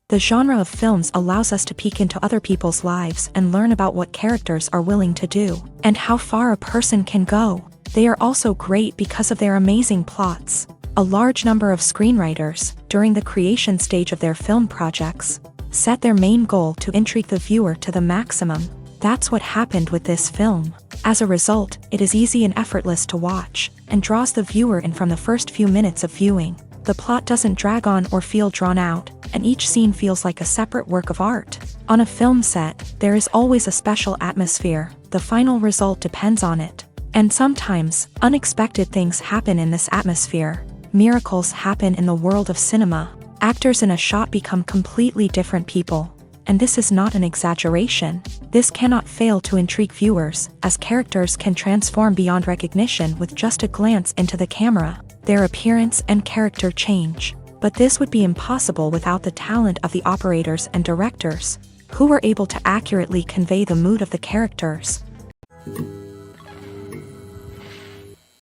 The genre of films allows us to peek into other people's lives and learn about what characters are willing to do, and how far a person can go. They are also great because of their amazing plots. A large number of screenwriters, during the creation stage of their film projects, set their main goal to intrigue the viewer to the maximum. That's what happened with this film. As a result, it is easy and effortless to watch, and draws the viewer in from the first few minutes of viewing. The plot doesn't drag on or feel drawn out, and each scene feels like a separate work of art. On a film set, there is always a special atmosphere. The final result depends on it. And sometimes, unexpected things happen in this atmosphere. Miracles happen in the world of cinema. Actors in a shot become completely different people. And this is not an exaggeration. This cannot fail to intrigue viewers, as characters can transform beyond recognition with just a glance into the camera. Their appearance and character change. But this would be impossible without the talent of the operators and directors, who were able to accurately convey the mood of the characters.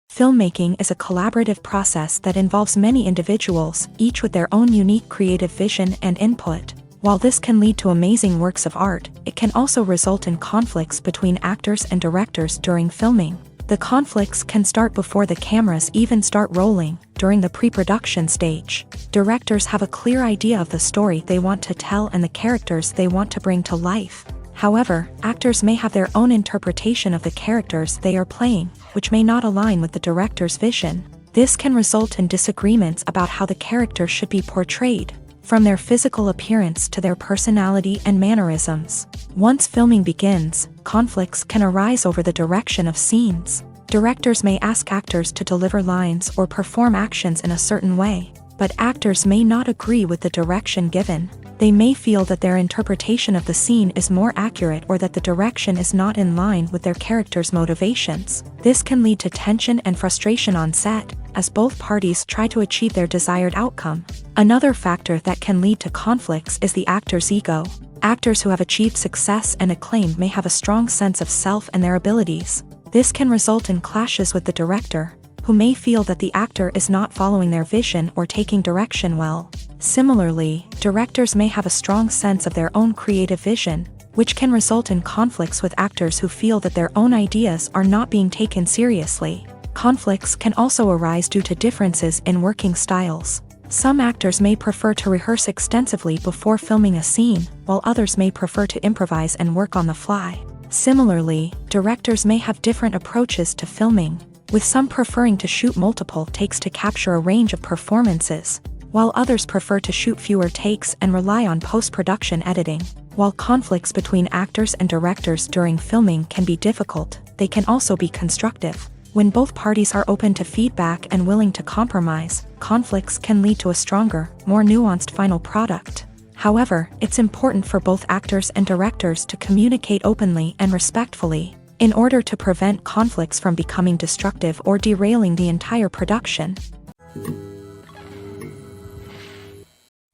Filmmaking is a collaborative process that involves many individuals, each with their own unique creative vision and input. While this can lead to amazing works of art, it can also result in conflicts between actors and directors during filming. The conflicts can start before the cameras even start rolling, during the pre-production stage. Directors have a clear idea of the story they want to tell and the characters they want to bring to life. However, actors may have their own interpretation of the characters they are playing, which may not align with the director's vision. This can result in disagreements about how the character should be portrayed, from their physical appearance to their personality and mannerisms. Once filming begins, conflicts can arise over the direction of scenes. Directors may ask actors to deliver lines or perform actions in a certain way, but actors may not agree with the direction given. They may feel that their interpretation of the scene is more accurate or that the direction is not in line with their character's motivations. This can lead to tension and frustration on set, as both parties try to achieve their desired outcome. Another factor that can lead to conflicts is the actor's ego. Actors who have achieved success and acclaim may have a strong sense of self and their abilities. This can result in clashes with the director, who may feel that the actor is not following their vision or taking direction well. Similarly, directors may have a strong sense of their own creative vision, which can result in conflicts with actors who feel that their own ideas are not being taken seriously. Conflicts can also arise due to differences in working styles. Some actors may prefer to rehearse extensively before filming a scene, while others may prefer to improvise and work on the fly. Similarly, directors may have different approaches to filming, with some preferring to shoot multiple takes to capture a range of performances, while others prefer to shoot fewer takes and rely on post-production editing. While conflicts between actors and directors during filming can be difficult, they can also be constructive. When both parties are open to feedback and willing to compromise, conflicts can lead to a stronger, more nuanced final product. However, it's important for both actors and directors to communicate openly and respectfully, in order to prevent conflicts from becoming destructive or derailing the entire production.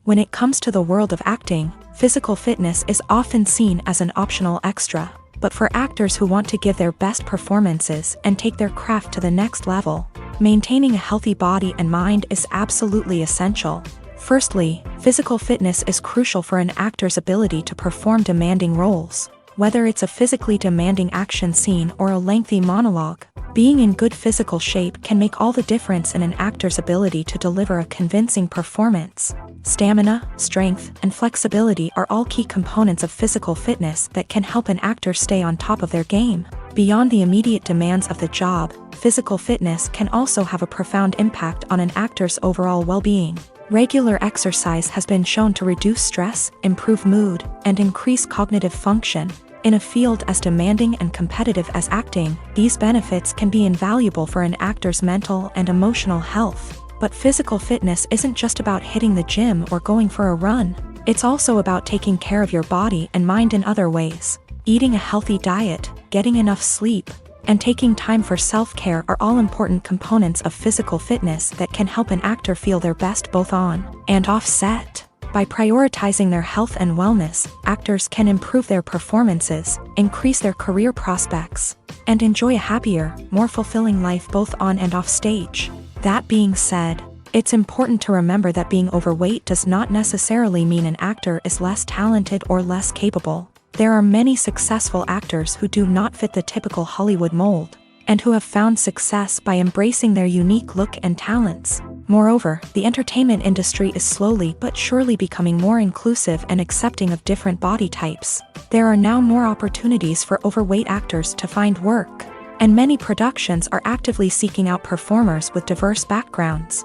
When it comes to the world of acting, physical fitness is often seen as an optional extra. But for actors who want to give their best performances and take their craft to the next level, maintaining a healthy body and mind is absolutely essential. Firstly, physical fitness is crucial for an actor's ability to perform demanding roles. Whether it's a physically demanding action scene or a lengthy monologue, being in good physical shape can make all the difference in an actor's ability to deliver a convincing performance. Stamina, strength, and flexibility are all key components of physical fitness that can help an actor stay on top of their game. Beyond the immediate demands of the job, physical fitness can also have a profound impact on an actor's overall well-being. Regular exercise has been shown to reduce stress, improve mood, and increase cognitive function. In a field as demanding and competitive as acting, these benefits can be invaluable for an actor's mental and emotional health. But physical fitness isn't just about hitting the gym or going for a run. It's also about taking care of your body and mind in other ways. Eating a healthy diet, getting enough sleep, and taking time for self-care are all important components of physical fitness that can help an actor feel their best both on and off set. By prioritizing their health and wellness, actors can improve their performances, increase their career prospects, and enjoy a happier, more fulfilling life both on and off stage. That being said, it's important to remember that being overweight does not necessarily mean an actor is less talented or less capable. There are many successful actors who do not fit the typical Hollywood mold, and who have found success by embracing their unique look and talents. Moreover, the entertainment industry is slowly but surely becoming more inclusive and accepting of different body types. There are now more opportunities for overweight actors to find work, and many productions are actively seeking out performers with diverse backgrounds.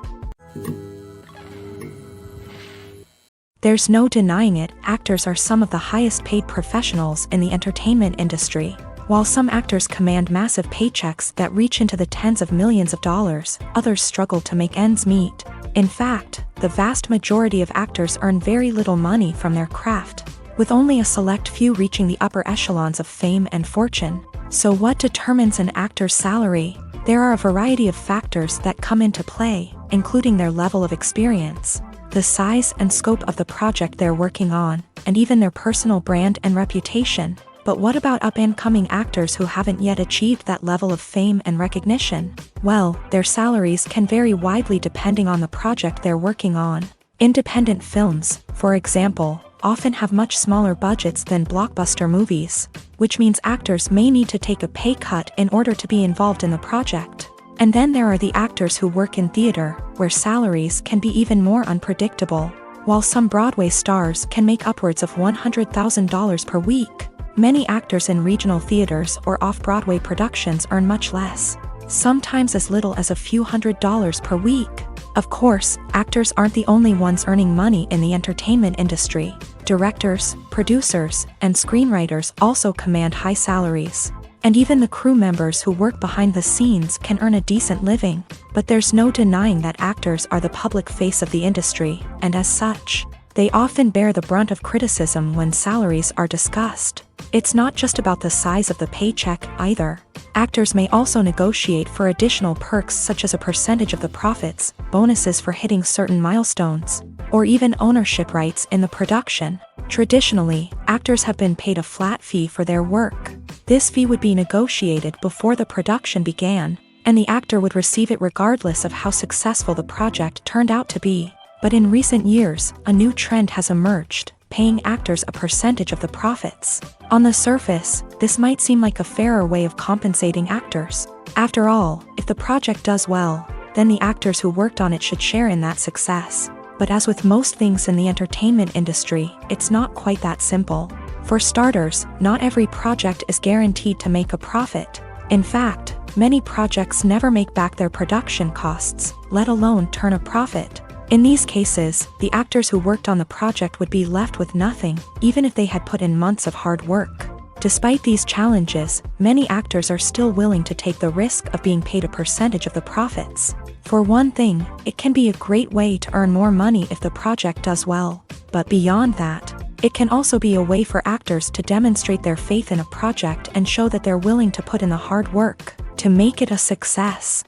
There's no denying it, actors are some of the highest paid professionals in the entertainment industry. While some actors command massive paychecks that reach into the tens of millions of dollars, others struggle to make ends meet. In fact, the vast majority of actors earn very little money from their craft, with only a select few reaching the upper echelons of fame and fortune. So what determines an actor's salary? There are a variety of factors that come into play, including their level of experience, the size and scope of the project they're working on, and even their personal brand and reputation. But what about up-and-coming actors who haven't yet achieved that level of fame and recognition? Well, their salaries can vary widely depending on the project they're working on. Independent films, for example, often have much smaller budgets than blockbuster movies, which means actors may need to take a pay cut in order to be involved in the project. And then there are the actors who work in theater, where salaries can be even more unpredictable. While some Broadway stars can make upwards of $100,000 per week, many actors in regional theaters or off-Broadway productions earn much less, sometimes as little as a few $100s per week. Of course, actors aren't the only ones earning money in the entertainment industry. Directors, producers, and screenwriters also command high salaries. And even the crew members who work behind the scenes can earn a decent living. But there's no denying that actors are the public face of the industry, and as such, they often bear the brunt of criticism when salaries are discussed. It's not just about the size of the paycheck, either. Actors may also negotiate for additional perks such as a percentage of the profits, bonuses for hitting certain milestones, or even ownership rights in the production. Traditionally, actors have been paid a flat fee for their work. This fee would be negotiated before the production began, and the actor would receive it regardless of how successful the project turned out to be. But in recent years, a new trend has emerged, paying actors a percentage of the profits. On the surface, this might seem like a fairer way of compensating actors. After all, if the project does well, then the actors who worked on it should share in that success. But as with most things in the entertainment industry, it's not quite that simple. For starters, not every project is guaranteed to make a profit. In fact, many projects never make back their production costs, let alone turn a profit. In these cases, the actors who worked on the project would be left with nothing, even if they had put in months of hard work. Despite these challenges, many actors are still willing to take the risk of being paid a percentage of the profits. For one thing, it can be a great way to earn more money if the project does well. But beyond that, it can also be a way for actors to demonstrate their faith in a project and show that they're willing to put in the hard work to make it a success.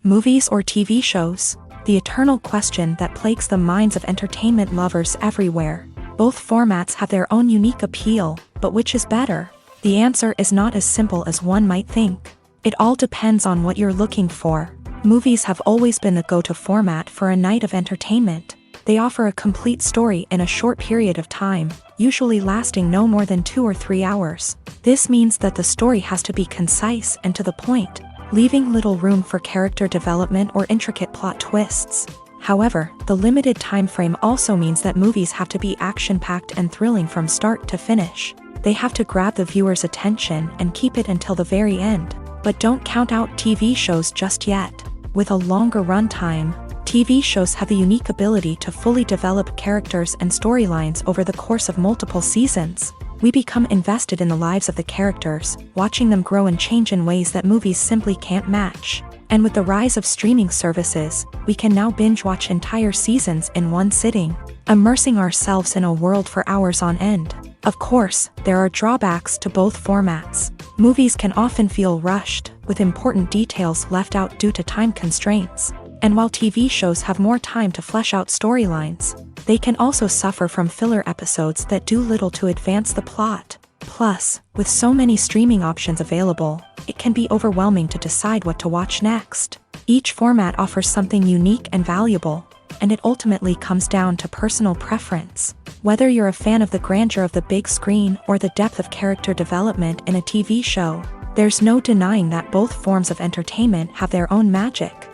Movies or TV shows? The eternal question that plagues the minds of entertainment lovers everywhere. Both formats have their own unique appeal, but which is better? The answer is not as simple as one might think. It all depends on what you're looking for. Movies have always been the go-to format for a night of entertainment. They offer a complete story in a short period of time, usually lasting no more than 2 or 3 hours. This means that the story has to be concise and to the point. leaving little room for character development or intricate plot twists. However, the limited time frame also means that movies have to be action-packed and thrilling from start to finish. They have to grab the viewer's attention and keep it until the very end. But don't count out TV shows just yet. With a longer runtime, TV shows have the unique ability to fully develop characters and storylines over the course of multiple seasons. We become invested in the lives of the characters, watching them grow and change in ways that movies simply can't match. And with the rise of streaming services, we can now binge-watch entire seasons in one sitting, immersing ourselves in a world for hours on end. Of course, there are drawbacks to both formats. Movies can often feel rushed, with important details left out due to time constraints. And while TV shows have more time to flesh out storylines, they can also suffer from filler episodes that do little to advance the plot. Plus, with so many streaming options available, it can be overwhelming to decide what to watch next. Each format offers something unique and valuable, and it ultimately comes down to personal preference. Whether you're a fan of the grandeur of the big screen or the depth of character development in a TV show, there's no denying that both forms of entertainment have their own magic.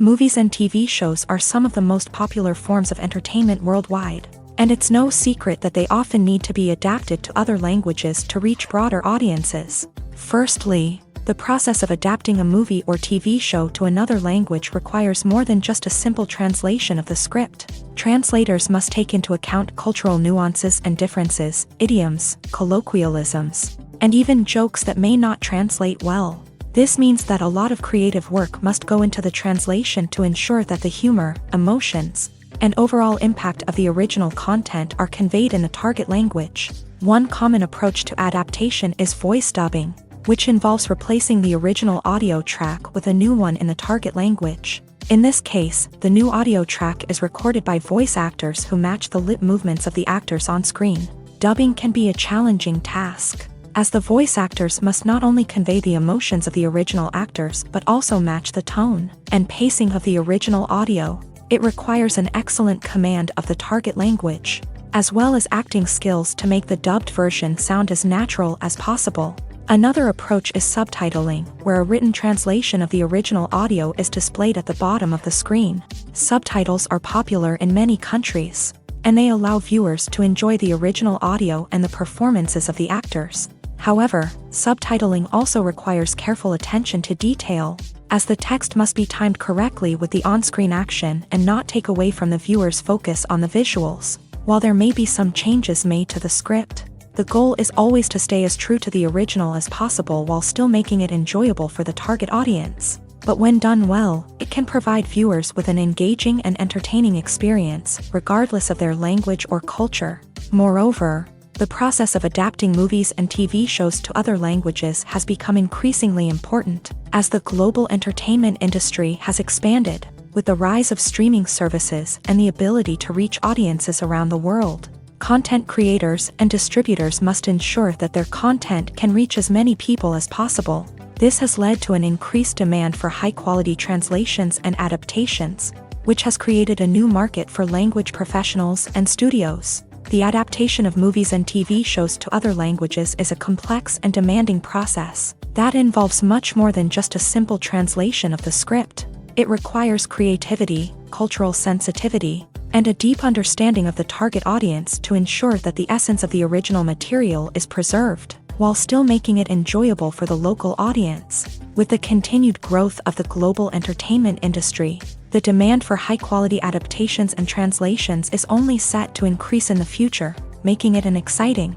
Movies and TV shows are some of the most popular forms of entertainment worldwide, and it's no secret that they often need to be adapted to other languages to reach broader audiences. Firstly, the process of adapting a movie or TV show to another language requires more than just a simple translation of the script. Translators must take into account cultural nuances and differences, idioms, colloquialisms, and even jokes that may not translate well. This means that a lot of creative work must go into the translation to ensure that the humor, emotions, and overall impact of the original content are conveyed in the target language. One common approach to adaptation is voice dubbing, which involves replacing the original audio track with a new one in the target language. In this case, the new audio track is recorded by voice actors who match the lip movements of the actors on screen. Dubbing can be a challenging task, as the voice actors must not only convey the emotions of the original actors but also match the tone and pacing of the original audio. It requires an excellent command of the target language, as well as acting skills to make the dubbed version sound as natural as possible. Another approach is subtitling, where a written translation of the original audio is displayed at the bottom of the screen. Subtitles are popular in many countries, and they allow viewers to enjoy the original audio and the performances of the actors. However, subtitling also requires careful attention to detail, as the text must be timed correctly with the on-screen action and not take away from the viewer's focus on the visuals. While there may be some changes made to the script, the goal is always to stay as true to the original as possible while still making it enjoyable for the target audience. But when done well, it can provide viewers with an engaging and entertaining experience, regardless of their language or culture. Moreover, the process of adapting movies and TV shows to other languages has become increasingly important, as the global entertainment industry has expanded, with the rise of streaming services and the ability to reach audiences around the world. Content creators and distributors must ensure that their content can reach as many people as possible. This has led to an increased demand for high-quality translations and adaptations, which has created a new market for language professionals and studios. The adaptation of movies and TV shows to other languages is a complex and demanding process that involves much more than just a simple translation of the script. It requires creativity, cultural sensitivity, and a deep understanding of the target audience to ensure that the essence of the original material is preserved, while still making it enjoyable for the local audience. With the continued growth of the global entertainment industry, the demand for high-quality adaptations and translations is only set to increase in the future, making it an exciting.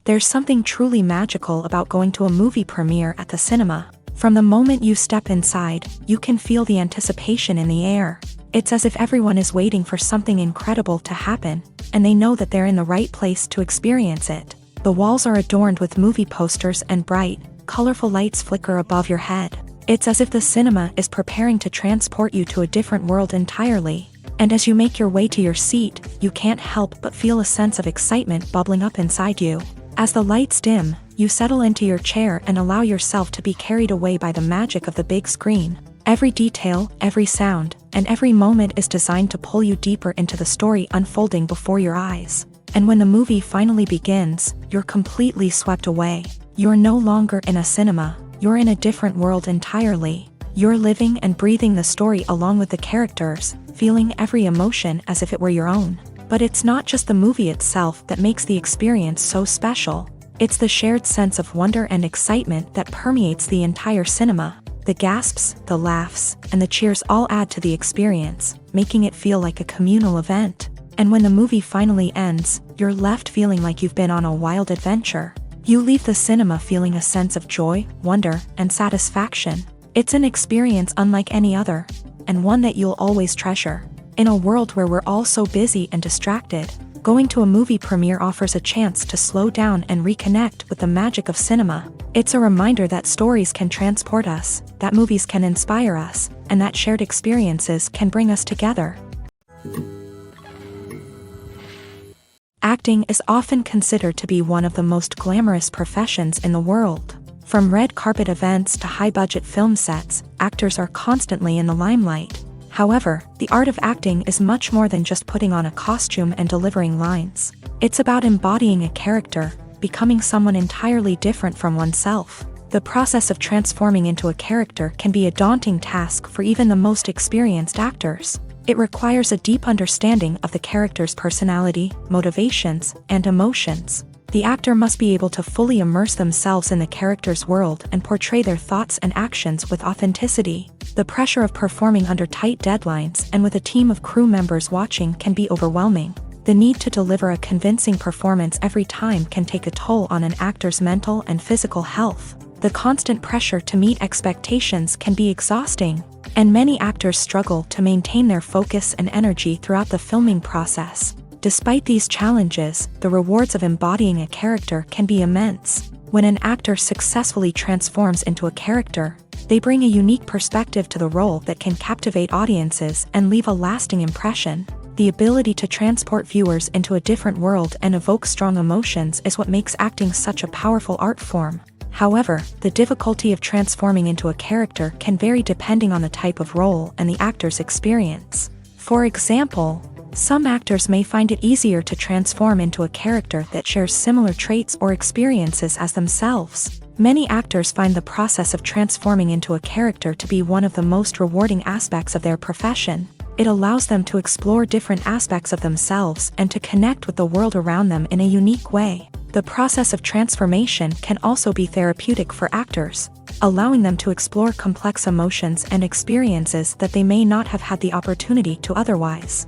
There's something truly magical about going to a movie premiere at the cinema. From the moment you step inside, you can feel the anticipation in the air. It's as if everyone is waiting for something incredible to happen, and they know that they're in the right place to experience it. The walls are adorned with movie posters and bright, colorful lights flicker above your head. It's as if the cinema is preparing to transport you to a different world entirely. And as you make your way to your seat, you can't help but feel a sense of excitement bubbling up inside you. As the lights dim, you settle into your chair and allow yourself to be carried away by the magic of the big screen. Every detail, every sound, and every moment is designed to pull you deeper into the story unfolding before your eyes. And when the movie finally begins, you're completely swept away. You're no longer in a cinema, you're in a different world entirely. You're living and breathing the story along with the characters, feeling every emotion as if it were your own. But it's not just the movie itself that makes the experience so special. It's the shared sense of wonder and excitement that permeates the entire cinema. The gasps, the laughs, and the cheers all add to the experience, making it feel like a communal event. And when the movie finally ends, you're left feeling like you've been on a wild adventure. You leave the cinema feeling a sense of joy, wonder, and satisfaction. It's an experience unlike any other, and one that you'll always treasure. In a world where we're all so busy and distracted, going to a movie premiere offers a chance to slow down and reconnect with the magic of cinema. It's a reminder that stories can transport us, that movies can inspire us, and that shared experiences can bring us together. Acting is often considered to be one of the most glamorous professions in the world. From red carpet events to high-budget film sets, actors are constantly in the limelight. However, the art of acting is much more than just putting on a costume and delivering lines. It's about embodying a character, becoming someone entirely different from oneself. The process of transforming into a character can be a daunting task for even the most experienced actors. It requires a deep understanding of the character's personality, motivations, and emotions. The actor must be able to fully immerse themselves in the character's world and portray their thoughts and actions with authenticity. The pressure of performing under tight deadlines and with a team of crew members watching can be overwhelming. The need to deliver a convincing performance every time can take a toll on an actor's mental and physical health. The constant pressure to meet expectations can be exhausting, and many actors struggle to maintain their focus and energy throughout the filming process. Despite these challenges, the rewards of embodying a character can be immense. When an actor successfully transforms into a character, they bring a unique perspective to the role that can captivate audiences and leave a lasting impression. The ability to transport viewers into a different world and evoke strong emotions is what makes acting such a powerful art form. However, the difficulty of transforming into a character can vary depending on the type of role and the actor's experience. For example, some actors may find it easier to transform into a character that shares similar traits or experiences as themselves. Many actors find the process of transforming into a character to be one of the most rewarding aspects of their profession. It allows them to explore different aspects of themselves and to connect with the world around them in a unique way. The process of transformation can also be therapeutic for actors, allowing them to explore complex emotions and experiences that they may not have had the opportunity to otherwise.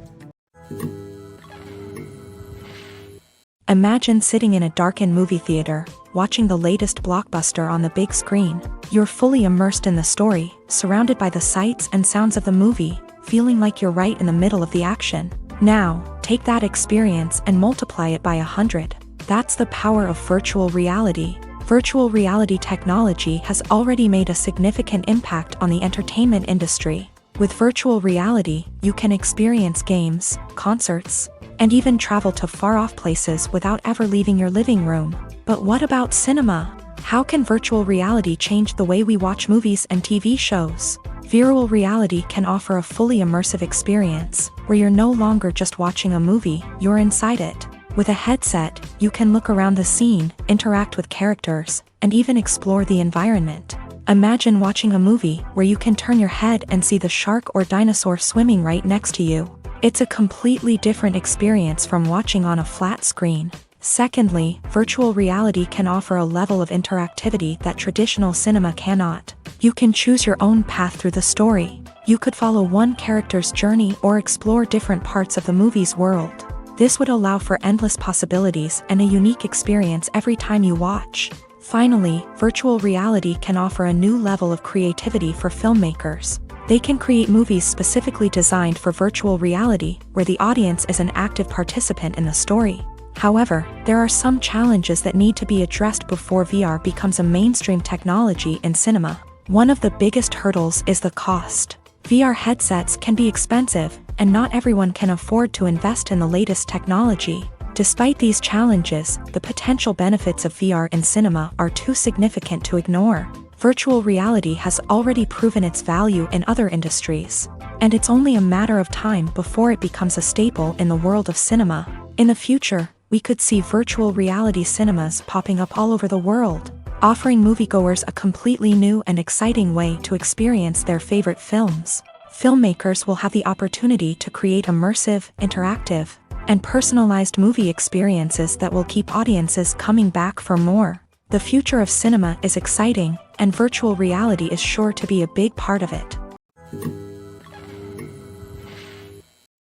Imagine sitting in a darkened movie theater, watching the latest blockbuster on the big screen. You're fully immersed in the story, surrounded by the sights and sounds of the movie, feeling like you're right in the middle of the action. Now, take that experience and multiply it by 100. That's the power of virtual reality. Virtual reality technology has already made a significant impact on the entertainment industry. With virtual reality, you can experience games, concerts, and even travel to far-off places without ever leaving your living room. But what about cinema? How can virtual reality change the way we watch movies and TV shows? Virtual reality can offer a fully immersive experience, where you're no longer just watching a movie, you're inside it. With a headset, you can look around the scene, interact with characters, and even explore the environment. Imagine watching a movie where you can turn your head and see the shark or dinosaur swimming right next to you. It's a completely different experience from watching on a flat screen. Secondly, virtual reality can offer a level of interactivity that traditional cinema cannot. You can choose your own path through the story. You could follow one character's journey or explore different parts of the movie's world. This would allow for endless possibilities and a unique experience every time you watch. Finally, virtual reality can offer a new level of creativity for filmmakers. They can create movies specifically designed for virtual reality, where the audience is an active participant in the story. However, there are some challenges that need to be addressed before VR becomes a mainstream technology in cinema. One of the biggest hurdles is the cost. VR headsets can be expensive, and not everyone can afford to invest in the latest technology. Despite these challenges, the potential benefits of VR in cinema are too significant to ignore. Virtual reality has already proven its value in other industries, and it's only a matter of time before it becomes a staple in the world of cinema. In the future, we could see virtual reality cinemas popping up all over the world, offering moviegoers a completely new and exciting way to experience their favorite films. Filmmakers will have the opportunity to create immersive, interactive, and personalized movie experiences that will keep audiences coming back for more. The future of cinema is exciting, and virtual reality is sure to be a big part of it.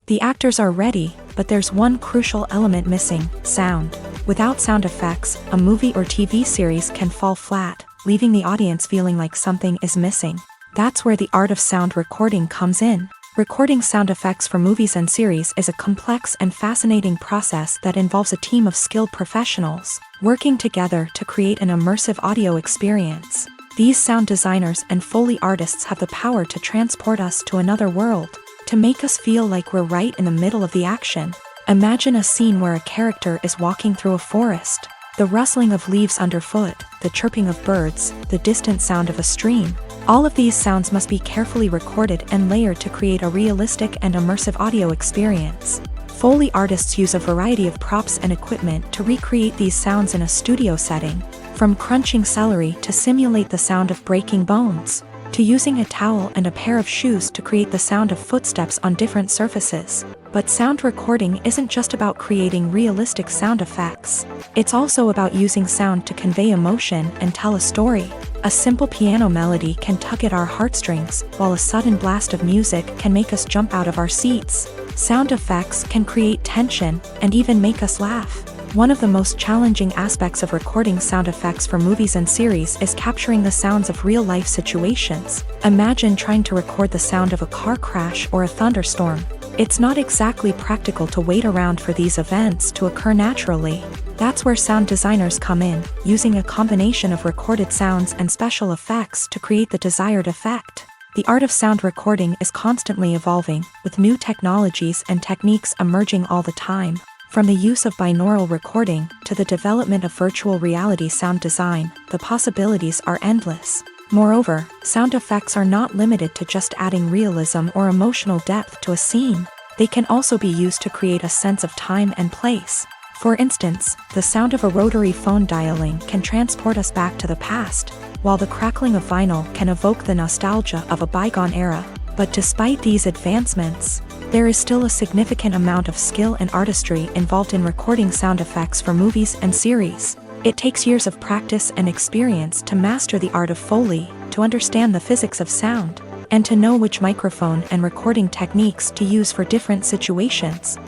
The actors are ready, but there's one crucial element missing: sound. Without sound effects, a movie or TV series can fall flat, leaving the audience feeling like something is missing. That's where the art of sound recording comes in. Recording sound effects for movies and series is a complex and fascinating process that involves a team of skilled professionals working together to create an immersive audio experience. These sound designers and Foley artists have the power to transport us to another world, to make us feel like we're right in the middle of the action. Imagine a scene where a character is walking through a forest. The rustling of leaves underfoot, the chirping of birds, the distant sound of a stream. All of these sounds must be carefully recorded and layered to create a realistic and immersive audio experience. Foley artists use a variety of props and equipment to recreate these sounds in a studio setting, from crunching celery to simulate the sound of breaking bones, to using a towel and a pair of shoes to create the sound of footsteps on different surfaces. But sound recording isn't just about creating realistic sound effects. It's also about using sound to convey emotion and tell a story. A simple piano melody can tug at our heartstrings, while a sudden blast of music can make us jump out of our seats. Sound effects can create tension and even make us laugh. One of the most challenging aspects of recording sound effects for movies and series is capturing the sounds of real-life situations. Imagine trying to record the sound of a car crash or a thunderstorm. It's not exactly practical to wait around for these events to occur naturally. That's where sound designers come in, using a combination of recorded sounds and special effects to create the desired effect. The art of sound recording is constantly evolving, with new technologies and techniques emerging all the time. From the use of binaural recording to the development of virtual reality sound design, the possibilities are endless. Moreover, sound effects are not limited to just adding realism or emotional depth to a scene. They can also be used to create a sense of time and place. For instance, the sound of a rotary phone dialing can transport us back to the past, while the crackling of vinyl can evoke the nostalgia of a bygone era. But despite these advancements, there is still a significant amount of skill and artistry involved in recording sound effects for movies and series. It takes years of practice and experience to master the art of Foley, to understand the physics of sound, and to know which microphone and recording techniques to use for different situations.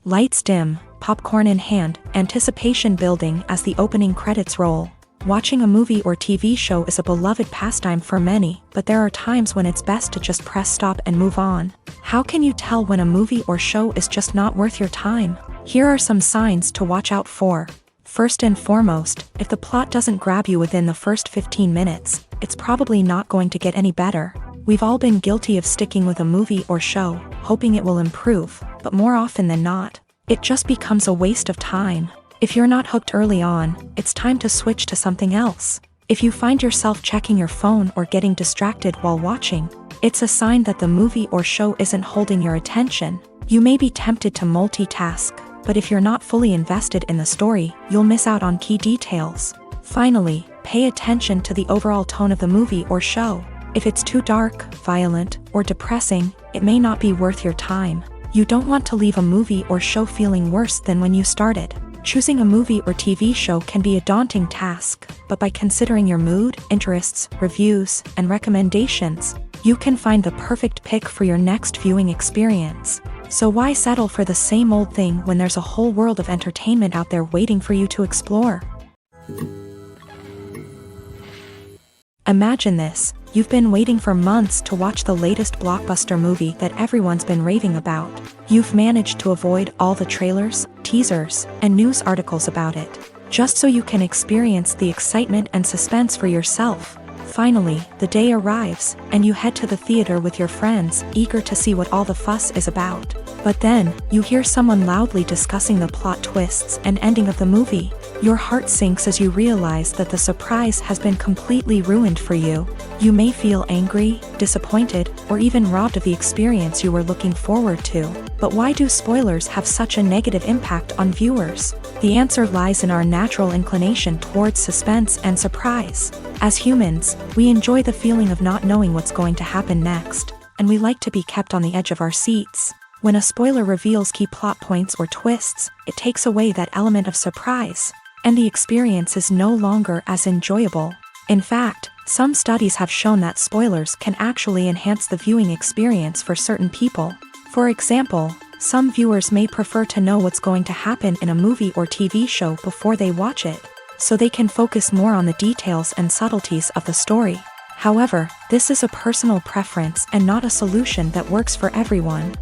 Lights dim, popcorn in hand, anticipation building as the opening credits roll. Watching a movie or TV show is a beloved pastime for many, but there are times when it's best to just press stop and move on. How can you tell when a movie or show is just not worth your time? Here are some signs to watch out for. First and foremost, if the plot doesn't grab you within the first 15 minutes, it's probably not going to get any better. We've all been guilty of sticking with a movie or show, hoping it will improve, but more often than not, it just becomes a waste of time. If you're not hooked early on, it's time to switch to something else. If you find yourself checking your phone or getting distracted while watching, it's a sign that the movie or show isn't holding your attention. You may be tempted to multitask, but if you're not fully invested in the story, you'll miss out on key details. Finally, pay attention to the overall tone of the movie or show. If it's too dark, violent, or depressing, it may not be worth your time. You don't want to leave a movie or show feeling worse than when you started. Choosing a movie or TV show can be a daunting task, but by considering your mood, interests, reviews, and recommendations, you can find the perfect pick for your next viewing experience. So why settle for the same old thing when there's a whole world of entertainment out there waiting for you to explore? Imagine this. You've been waiting for months to watch the latest blockbuster movie that everyone's been raving about. You've managed to avoid all the trailers, teasers, and news articles about it, just so you can experience the excitement and suspense for yourself. Finally, the day arrives, and you head to the theater with your friends, eager to see what all the fuss is about. But then, you hear someone loudly discussing the plot twists and ending of the movie. Your heart sinks as you realize that the surprise has been completely ruined for you. You may feel angry, disappointed, or even robbed of the experience you were looking forward to. But why do spoilers have such a negative impact on viewers? The answer lies in our natural inclination towards suspense and surprise. As humans, we enjoy the feeling of not knowing what's going to happen next, and we like to be kept on the edge of our seats. When a spoiler reveals key plot points or twists, it takes away that element of surprise, and the experience is no longer as enjoyable. In fact, some studies have shown that spoilers can actually enhance the viewing experience for certain people. For example, some viewers may prefer to know what's going to happen in a movie or TV show before they watch it, so they can focus more on the details and subtleties of the story. However, this is a personal preference and not a solution that works for everyone.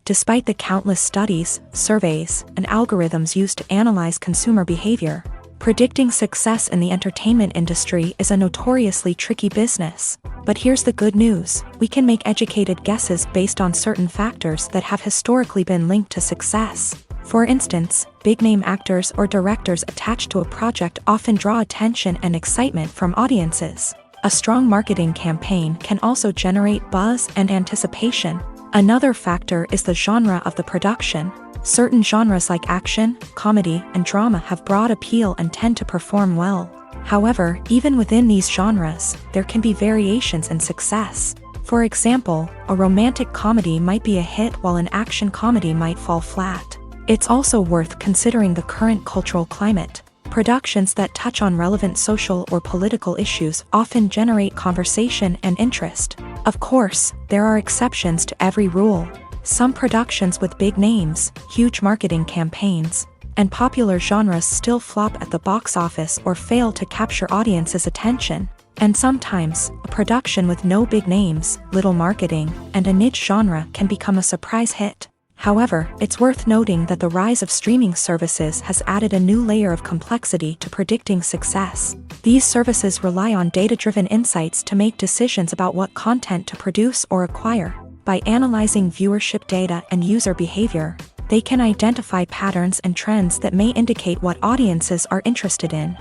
Despite the countless studies, surveys, and algorithms used to analyze consumer behavior, predicting success in the entertainment industry is a notoriously tricky business. But here's the good news: we can make educated guesses based on certain factors that have historically been linked to success. For instance, big-name actors or directors attached to a project often draw attention and excitement from audiences. A strong marketing campaign can also generate buzz and anticipation. Another factor is the genre of the production. Certain genres like action, comedy, and drama have broad appeal and tend to perform well. However, even within these genres, there can be variations in success. For example, a romantic comedy might be a hit while an action comedy might fall flat. It's also worth considering the current cultural climate. Productions that touch on relevant social or political issues often generate conversation and interest. Of course, there are exceptions to every rule. Some productions with big names, huge marketing campaigns, and popular genres still flop at the box office or fail to capture audiences' attention. And sometimes, a production with no big names, little marketing, and a niche genre can become a surprise hit. However, it's worth noting that the rise of streaming services has added a new layer of complexity to predicting success. These services rely on data-driven insights to make decisions about what content to produce or acquire. By analyzing viewership data and user behavior, they can identify patterns and trends that may indicate what audiences are interested in.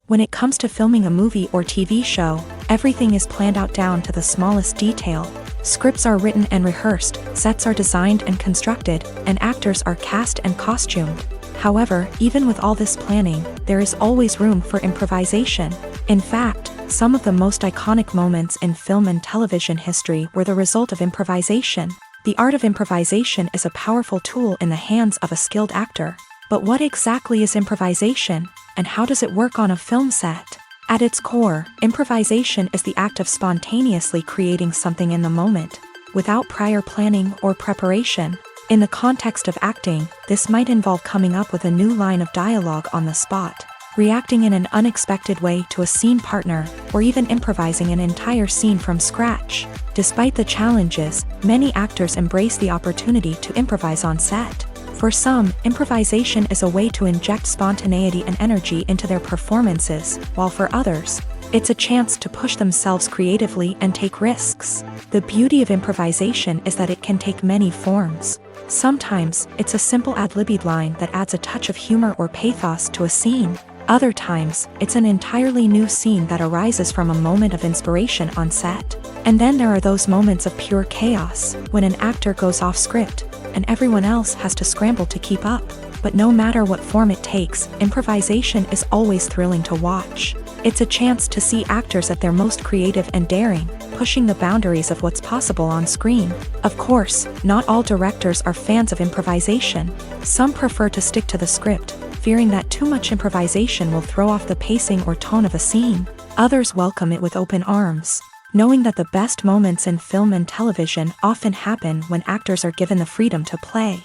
When it comes to filming a movie or TV show, everything is planned out down to the smallest detail. Scripts are written and rehearsed, sets are designed and constructed, and actors are cast and costumed. However, even with all this planning, there is always room for improvisation. In fact, some of the most iconic moments in film and television history were the result of improvisation. The art of improvisation is a powerful tool in the hands of a skilled actor. But what exactly is improvisation, and how does it work on a film set? At its core, improvisation is the act of spontaneously creating something in the moment, without prior planning or preparation. In the context of acting, this might involve coming up with a new line of dialogue on the spot, reacting in an unexpected way to a scene partner, or even improvising an entire scene from scratch. Despite the challenges, many actors embrace the opportunity to improvise on set. For some, improvisation is a way to inject spontaneity and energy into their performances, while for others, it's a chance to push themselves creatively and take risks. The beauty of improvisation is that it can take many forms. Sometimes, it's a simple ad-libbed line that adds a touch of humor or pathos to a scene. Other times, it's an entirely new scene that arises from a moment of inspiration on set. And then there are those moments of pure chaos, when an actor goes off script, and everyone else has to scramble to keep up. But no matter what form it takes, improvisation is always thrilling to watch. It's a chance to see actors at their most creative and daring, pushing the boundaries of what's possible on screen. Of course, not all directors are fans of improvisation. Some prefer to stick to the script, fearing that too much improvisation will throw off the pacing or tone of a scene. Others welcome it with open arms, knowing that the best moments in film and television often happen when actors are given the freedom to play.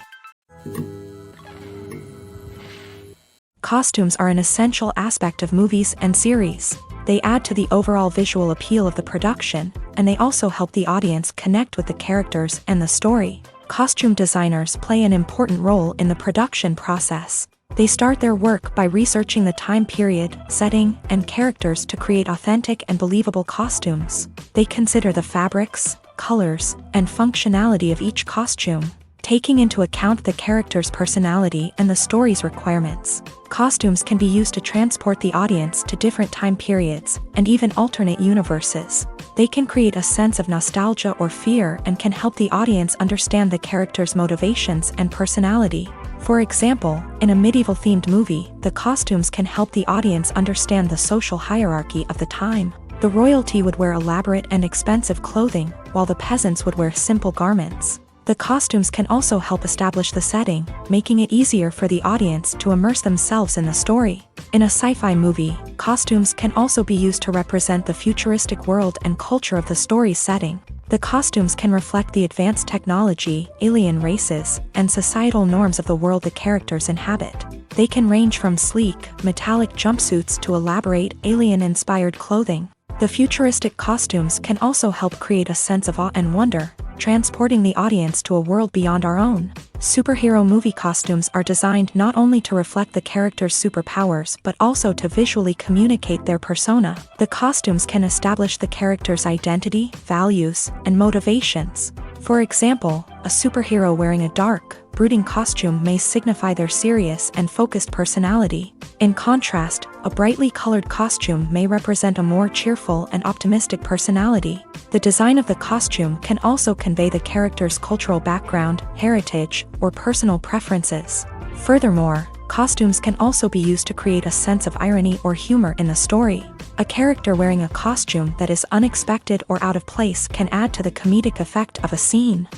Costumes are an essential aspect of movies and series. They add to the overall visual appeal of the production, and they also help the audience connect with the characters and the story. Costume designers play an important role in the production process. They start their work by researching the time period, setting, and characters to create authentic and believable costumes. They consider the fabrics, colors, and functionality of each costume, taking into account the character's personality and the story's requirements. Costumes can be used to transport the audience to different time periods, and even alternate universes. They can create a sense of nostalgia or fear and can help the audience understand the character's motivations and personality. For example, in a medieval-themed movie, the costumes can help the audience understand the social hierarchy of the time. The royalty would wear elaborate and expensive clothing, while the peasants would wear simple garments. The costumes can also help establish the setting, making it easier for the audience to immerse themselves in the story. In a sci-fi movie, costumes can also be used to represent the futuristic world and culture of the story's setting. The costumes can reflect the advanced technology, alien races, and societal norms of the world the characters inhabit. They can range from sleek, metallic jumpsuits to elaborate, alien-inspired clothing. The futuristic costumes can also help create a sense of awe and wonder, transporting the audience to a world beyond our own. Superhero movie costumes are designed not only to reflect the character's superpowers but also to visually communicate their persona. The costumes can establish the character's identity, values, and motivations. For example, a superhero wearing a dark, brooding costume may signify their serious and focused personality. In contrast, a brightly colored costume may represent a more cheerful and optimistic personality. The design of the costume can also convey the character's cultural background, heritage, or personal preferences. Furthermore, costumes can also be used to create a sense of irony or humor in the story. A character wearing a costume that is unexpected or out of place can add to the comedic effect of a scene.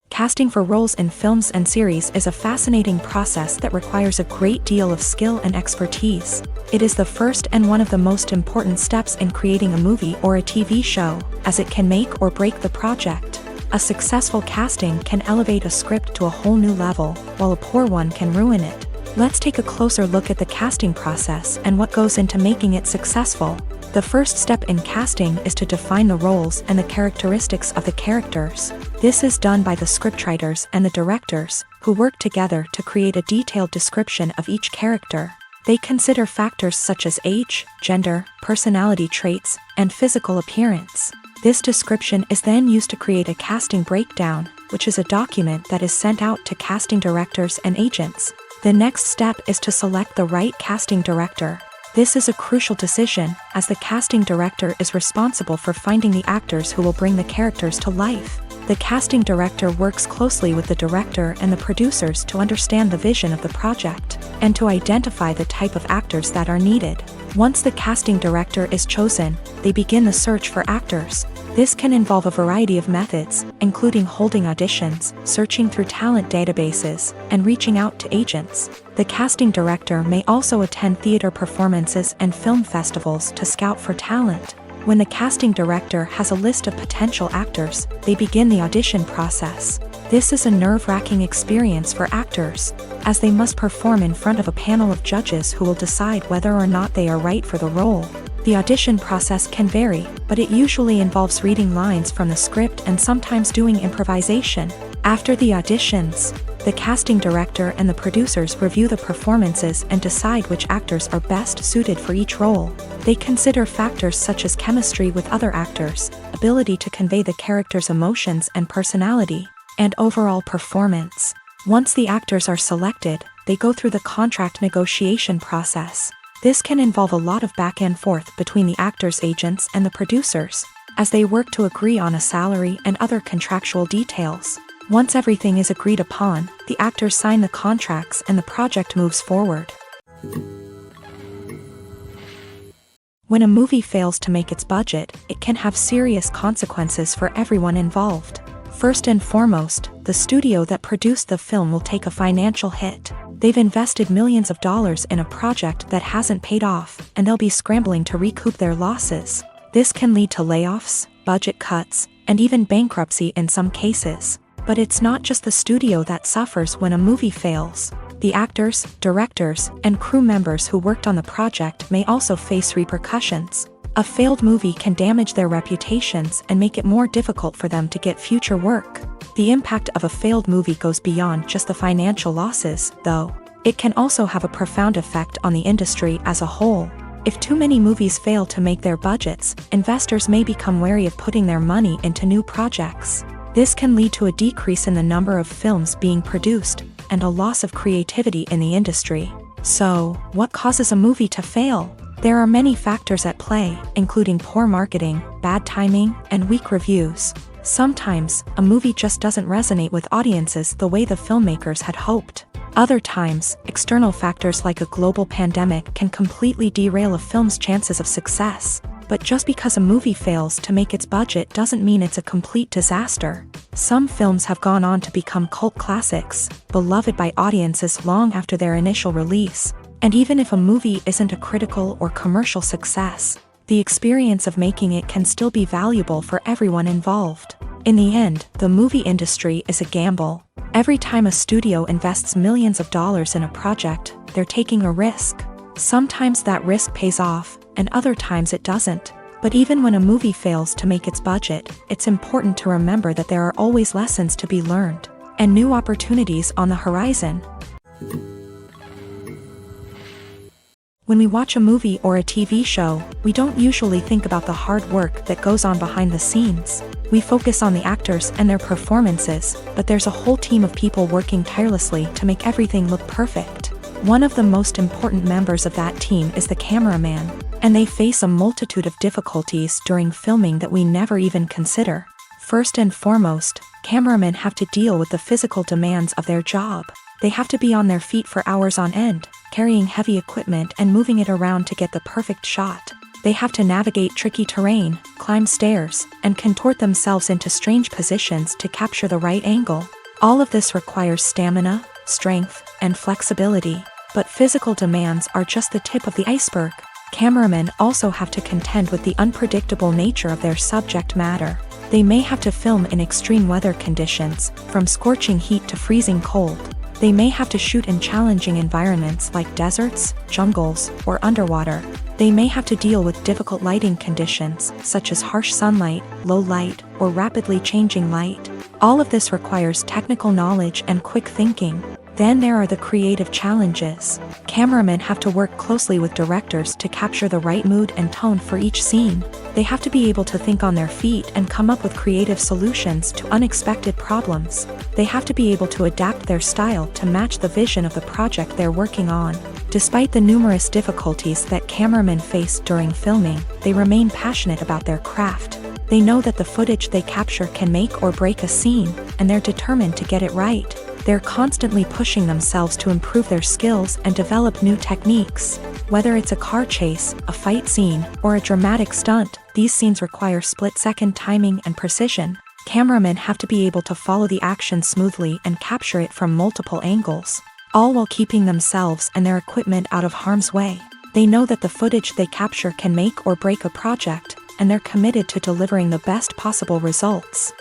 Casting for roles in films and series is a fascinating process that requires a great deal of skill and expertise. It is the first and one of the most important steps in creating a movie or a TV show, as it can make or break the project. A successful casting can elevate a script to a whole new level, while a poor one can ruin it. Let's take a closer look at the casting process and what goes into making it successful. The first step in casting is to define the roles and the characteristics of the characters. This is done by the scriptwriters and the directors, who work together to create a detailed description of each character. They consider factors such as age, gender, personality traits, and physical appearance. This description is then used to create a casting breakdown, which is a document that is sent out to casting directors and agents. The next step is to select the right casting director. This is a crucial decision, as the casting director is responsible for finding the actors who will bring the characters to life. The casting director works closely with the director and the producers to understand the vision of the project, and to identify the type of actors that are needed. Once the casting director is chosen, they begin the search for actors. This can involve a variety of methods, including holding auditions, searching through talent databases, and reaching out to agents. The casting director may also attend theater performances and film festivals to scout for talent. When the casting director has a list of potential actors, they begin the audition process. This is a nerve-wracking experience for actors, as they must perform in front of a panel of judges who will decide whether or not they are right for the role. The audition process can vary, but it usually involves reading lines from the script and sometimes doing improvisation. After the auditions, the casting director and the producers review the performances and decide which actors are best suited for each role. They consider factors such as chemistry with other actors, ability to convey the character's emotions and personality, and overall performance. Once the actors are selected, they go through the contract negotiation process. This can involve a lot of back and forth between the actors' agents and the producers, as they work to agree on a salary and other contractual details. Once everything is agreed upon, the actors sign the contracts and the project moves forward. When a movie fails to make its budget, it can have serious consequences for everyone involved. First and foremost, the studio that produced the film will take a financial hit. They've invested millions of dollars in a project that hasn't paid off, and they'll be scrambling to recoup their losses. This can lead to layoffs, budget cuts, and even bankruptcy in some cases. But it's not just the studio that suffers when a movie fails. The actors, directors, and crew members who worked on the project may also face repercussions. A failed movie can damage their reputations and make it more difficult for them to get future work. The impact of a failed movie goes beyond just the financial losses, though. It can also have a profound effect on the industry as a whole. If too many movies fail to make their budgets, investors may become wary of putting their money into new projects. This can lead to a decrease in the number of films being produced, and a loss of creativity in the industry. So, what causes a movie to fail? There are many factors at play, including poor marketing, bad timing, and weak reviews. Sometimes, a movie just doesn't resonate with audiences the way the filmmakers had hoped. Other times, external factors like a global pandemic can completely derail a film's chances of success. But just because a movie fails to make its budget doesn't mean it's a complete disaster. Some films have gone on to become cult classics, beloved by audiences long after their initial release. And even if a movie isn't a critical or commercial success, the experience of making it can still be valuable for everyone involved. In the end, the movie industry is a gamble. Every time a studio invests millions of dollars in a project, they're taking a risk. Sometimes that risk pays off, and other times it doesn't. But even when a movie fails to make its budget, it's important to remember that there are always lessons to be learned, and new opportunities on the horizon. When we watch a movie or a TV show, we don't usually think about the hard work that goes on behind the scenes. We focus on the actors and their performances, but there's a whole team of people working tirelessly to make everything look perfect. One of the most important members of that team is the cameraman, and they face a multitude of difficulties during filming that we never even consider. First and foremost, cameramen have to deal with the physical demands of their job. They have to be on their feet for hours on end, carrying heavy equipment and moving it around to get the perfect shot. They have to navigate tricky terrain, climb stairs, and contort themselves into strange positions to capture the right angle. All of this requires stamina, strength, and flexibility. But physical demands are just the tip of the iceberg. Cameramen also have to contend with the unpredictable nature of their subject matter. They may have to film in extreme weather conditions, from scorching heat to freezing cold. They may have to shoot in challenging environments like deserts, jungles, or underwater. They may have to deal with difficult lighting conditions, such as harsh sunlight, low light, or rapidly changing light. All of this requires technical knowledge and quick thinking. Then there are the creative challenges. Cameramen have to work closely with directors to capture the right mood and tone for each scene. They have to be able to think on their feet and come up with creative solutions to unexpected problems. They have to be able to adapt their style to match the vision of the project they're working on. Despite the numerous difficulties that cameramen face during filming, they remain passionate about their craft. They know that the footage they capture can make or break a scene, and they're determined to get it right. They're constantly pushing themselves to improve their skills and develop new techniques. Whether it's a car chase, a fight scene, or a dramatic stunt, these scenes require split-second timing and precision. Cameramen have to be able to follow the action smoothly and capture it from multiple angles, all while keeping themselves and their equipment out of harm's way. They know that the footage they capture can make or break a project, and they're committed to delivering the best possible results.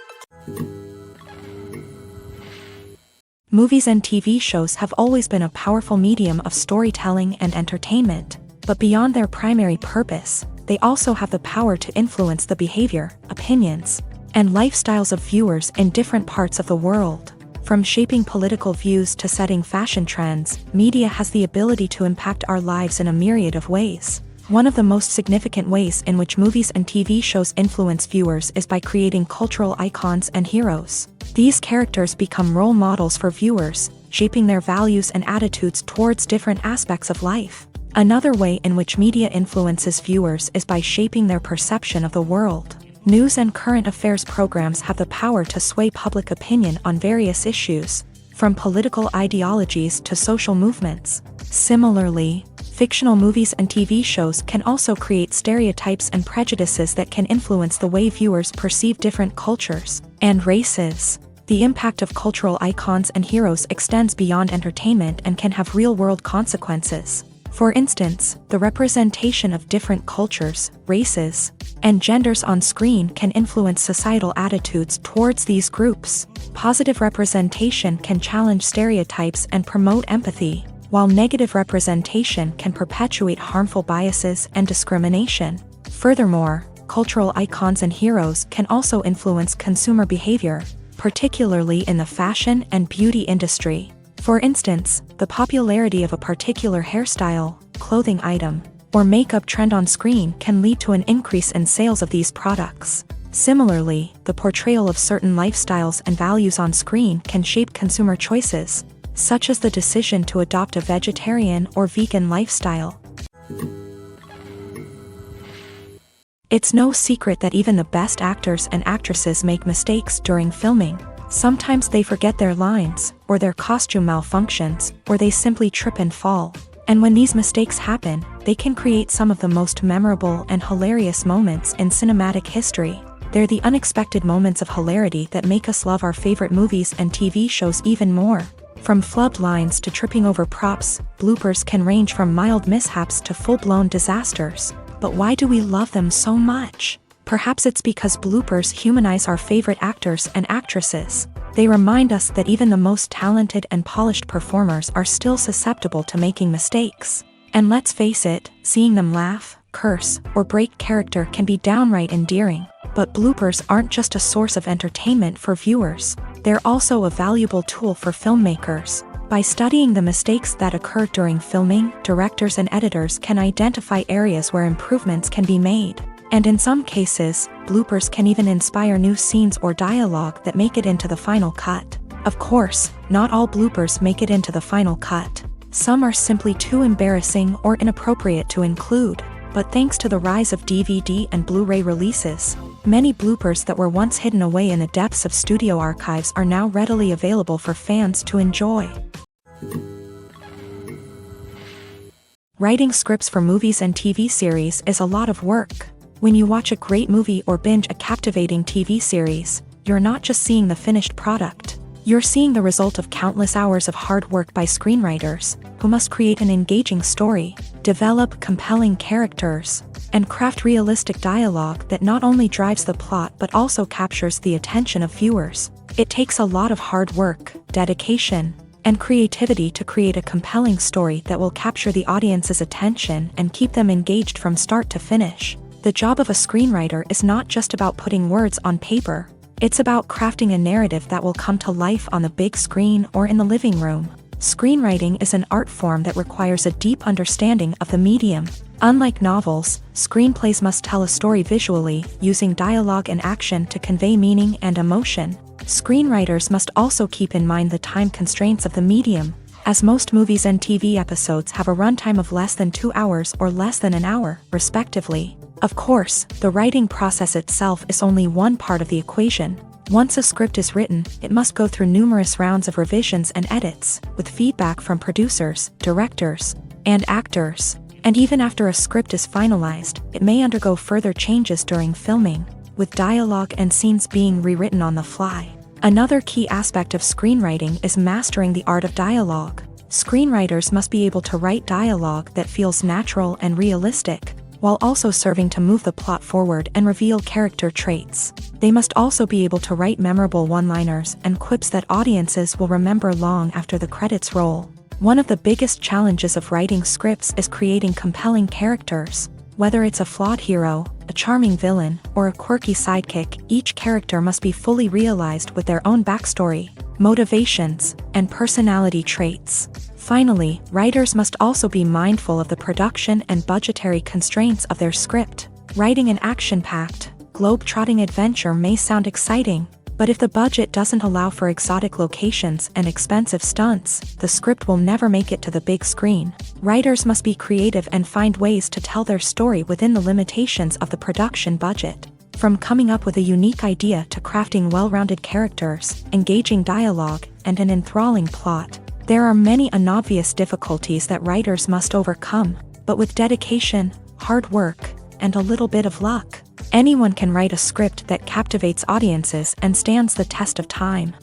Movies and TV shows have always been a powerful medium of storytelling and entertainment, but beyond their primary purpose, they also have the power to influence the behavior, opinions, and lifestyles of viewers in different parts of the world. From shaping political views to setting fashion trends, media has the ability to impact our lives in a myriad of ways. One of the most significant ways in which movies and TV shows influence viewers is by creating cultural icons and heroes. These characters become role models for viewers, shaping their values and attitudes towards different aspects of life. Another way in which media influences viewers is by shaping their perception of the world. News and current affairs programs have the power to sway public opinion on various issues, from political ideologies to social movements. Similarly, fictional movies and TV shows can also create stereotypes and prejudices that can influence the way viewers perceive different cultures and races. The impact of cultural icons and heroes extends beyond entertainment and can have real-world consequences. For instance, the representation of different cultures, races, and genders on screen can influence societal attitudes towards these groups. Positive representation can challenge stereotypes and promote empathy, while negative representation can perpetuate harmful biases and discrimination. Furthermore, cultural icons and heroes can also influence consumer behavior, particularly in the fashion and beauty industry. For instance, the popularity of a particular hairstyle, clothing item, or makeup trend on screen can lead to an increase in sales of these products. Similarly, the portrayal of certain lifestyles and values on screen can shape consumer choices, such as the decision to adopt a vegetarian or vegan lifestyle. It's no secret that even the best actors and actresses make mistakes during filming. Sometimes they forget their lines, or their costume malfunctions, or they simply trip and fall. And when these mistakes happen, they can create some of the most memorable and hilarious moments in cinematic history. They're the unexpected moments of hilarity that make us love our favorite movies and TV shows even more. From flubbed lines to tripping over props, bloopers can range from mild mishaps to full-blown disasters. But why do we love them so much? Perhaps it's because bloopers humanize our favorite actors and actresses. They remind us that even the most talented and polished performers are still susceptible to making mistakes. And let's face it, seeing them laugh, curse, or break character can be downright endearing. But bloopers aren't just a source of entertainment for viewers. They're also a valuable tool for filmmakers. By studying the mistakes that occur during filming, directors and editors can identify areas where improvements can be made. And in some cases, bloopers can even inspire new scenes or dialogue that make it into the final cut. Of course, not all bloopers make it into the final cut. Some are simply too embarrassing or inappropriate to include. But thanks to the rise of DVD and Blu-ray releases, many bloopers that were once hidden away in the depths of studio archives are now readily available for fans to enjoy. Writing scripts for movies and TV series is a lot of work. When you watch a great movie or binge a captivating TV series, you're not just seeing the finished product. You're seeing the result of countless hours of hard work by screenwriters, who must create an engaging story, develop compelling characters, and craft realistic dialogue that not only drives the plot but also captures the attention of viewers. It takes a lot of hard work, dedication, and creativity to create a compelling story that will capture the audience's attention and keep them engaged from start to finish. The job of a screenwriter is not just about putting words on paper. It's about crafting a narrative that will come to life on the big screen or in the living room. Screenwriting is an art form that requires a deep understanding of the medium. Unlike novels, screenplays must tell a story visually, using dialogue and action to convey meaning and emotion. Screenwriters must also keep in mind the time constraints of the medium, as most movies and TV episodes have a runtime of less than 2 hours or less than an hour, respectively. Of course, the writing process itself is only one part of the equation. Once a script is written, it must go through numerous rounds of revisions and edits, with feedback from producers, directors, and actors. And even after a script is finalized, it may undergo further changes during filming, with dialogue and scenes being rewritten on the fly. Another key aspect of screenwriting is mastering the art of dialogue. Screenwriters must be able to write dialogue that feels natural and realistic, while also serving to move the plot forward and reveal character traits. They must also be able to write memorable one-liners and quips that audiences will remember long after the credits roll. One of the biggest challenges of writing scripts is creating compelling characters. Whether it's a flawed hero, a charming villain, or a quirky sidekick, each character must be fully realized with their own backstory, motivations, and personality traits. Finally, writers must also be mindful of the production and budgetary constraints of their script. Writing an action-packed, globe-trotting adventure may sound exciting, but if the budget doesn't allow for exotic locations and expensive stunts, the script will never make it to the big screen. Writers must be creative and find ways to tell their story within the limitations of the production budget. From coming up with a unique idea to crafting well-rounded characters, engaging dialogue, and an enthralling plot, there are many unobvious difficulties that writers must overcome, but with dedication, hard work, and a little bit of luck, anyone can write a script that captivates audiences and stands the test of time.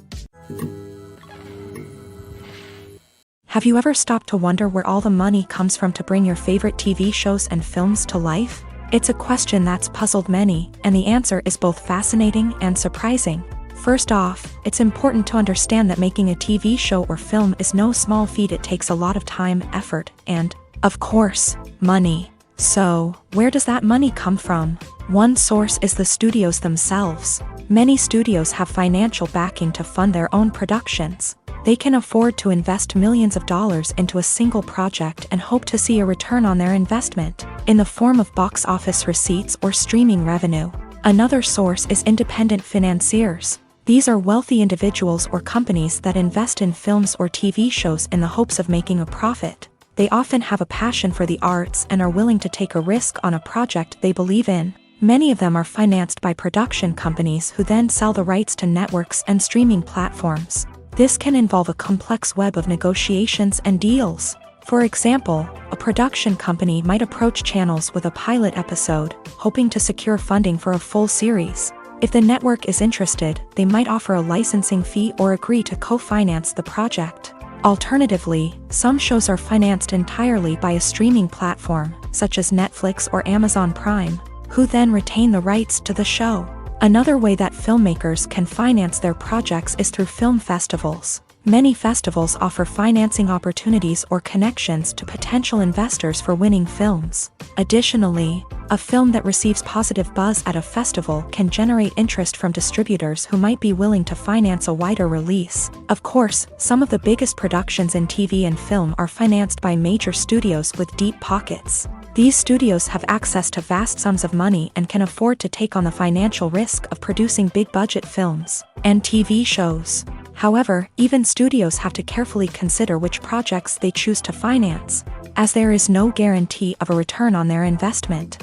Have you ever stopped to wonder where all the money comes from to bring your favorite TV shows and films to life? It's a question that's puzzled many, and the answer is both fascinating and surprising. First off, it's important to understand that making a TV show or film is no small feat. It takes a lot of time, effort, and, of course, money. So, where does that money come from? One source is the studios themselves. Many studios have financial backing to fund their own productions. They can afford to invest millions of dollars into a single project and hope to see a return on their investment, in the form of box office receipts or streaming revenue. Another source is independent financiers. These are wealthy individuals or companies that invest in films or TV shows in the hopes of making a profit. They often have a passion for the arts and are willing to take a risk on a project they believe in. Many of them are financed by production companies who then sell the rights to networks and streaming platforms. This can involve a complex web of negotiations and deals. For example, a production company might approach channels with a pilot episode, hoping to secure funding for a full series. If the network is interested, they might offer a licensing fee or agree to co-finance the project. Alternatively, some shows are financed entirely by a streaming platform, such as Netflix or Amazon Prime, who then retain the rights to the show. Another way that filmmakers can finance their projects is through film festivals. Many festivals offer financing opportunities or connections to potential investors for winning films. Additionally, a film that receives positive buzz at a festival can generate interest from distributors who might be willing to finance a wider release. Of course, some of the biggest productions in TV and film are financed by major studios with deep pockets. These studios have access to vast sums of money and can afford to take on the financial risk of producing big-budget films and TV shows. However, even studios have to carefully consider which projects they choose to finance, as there is no guarantee of a return on their investment.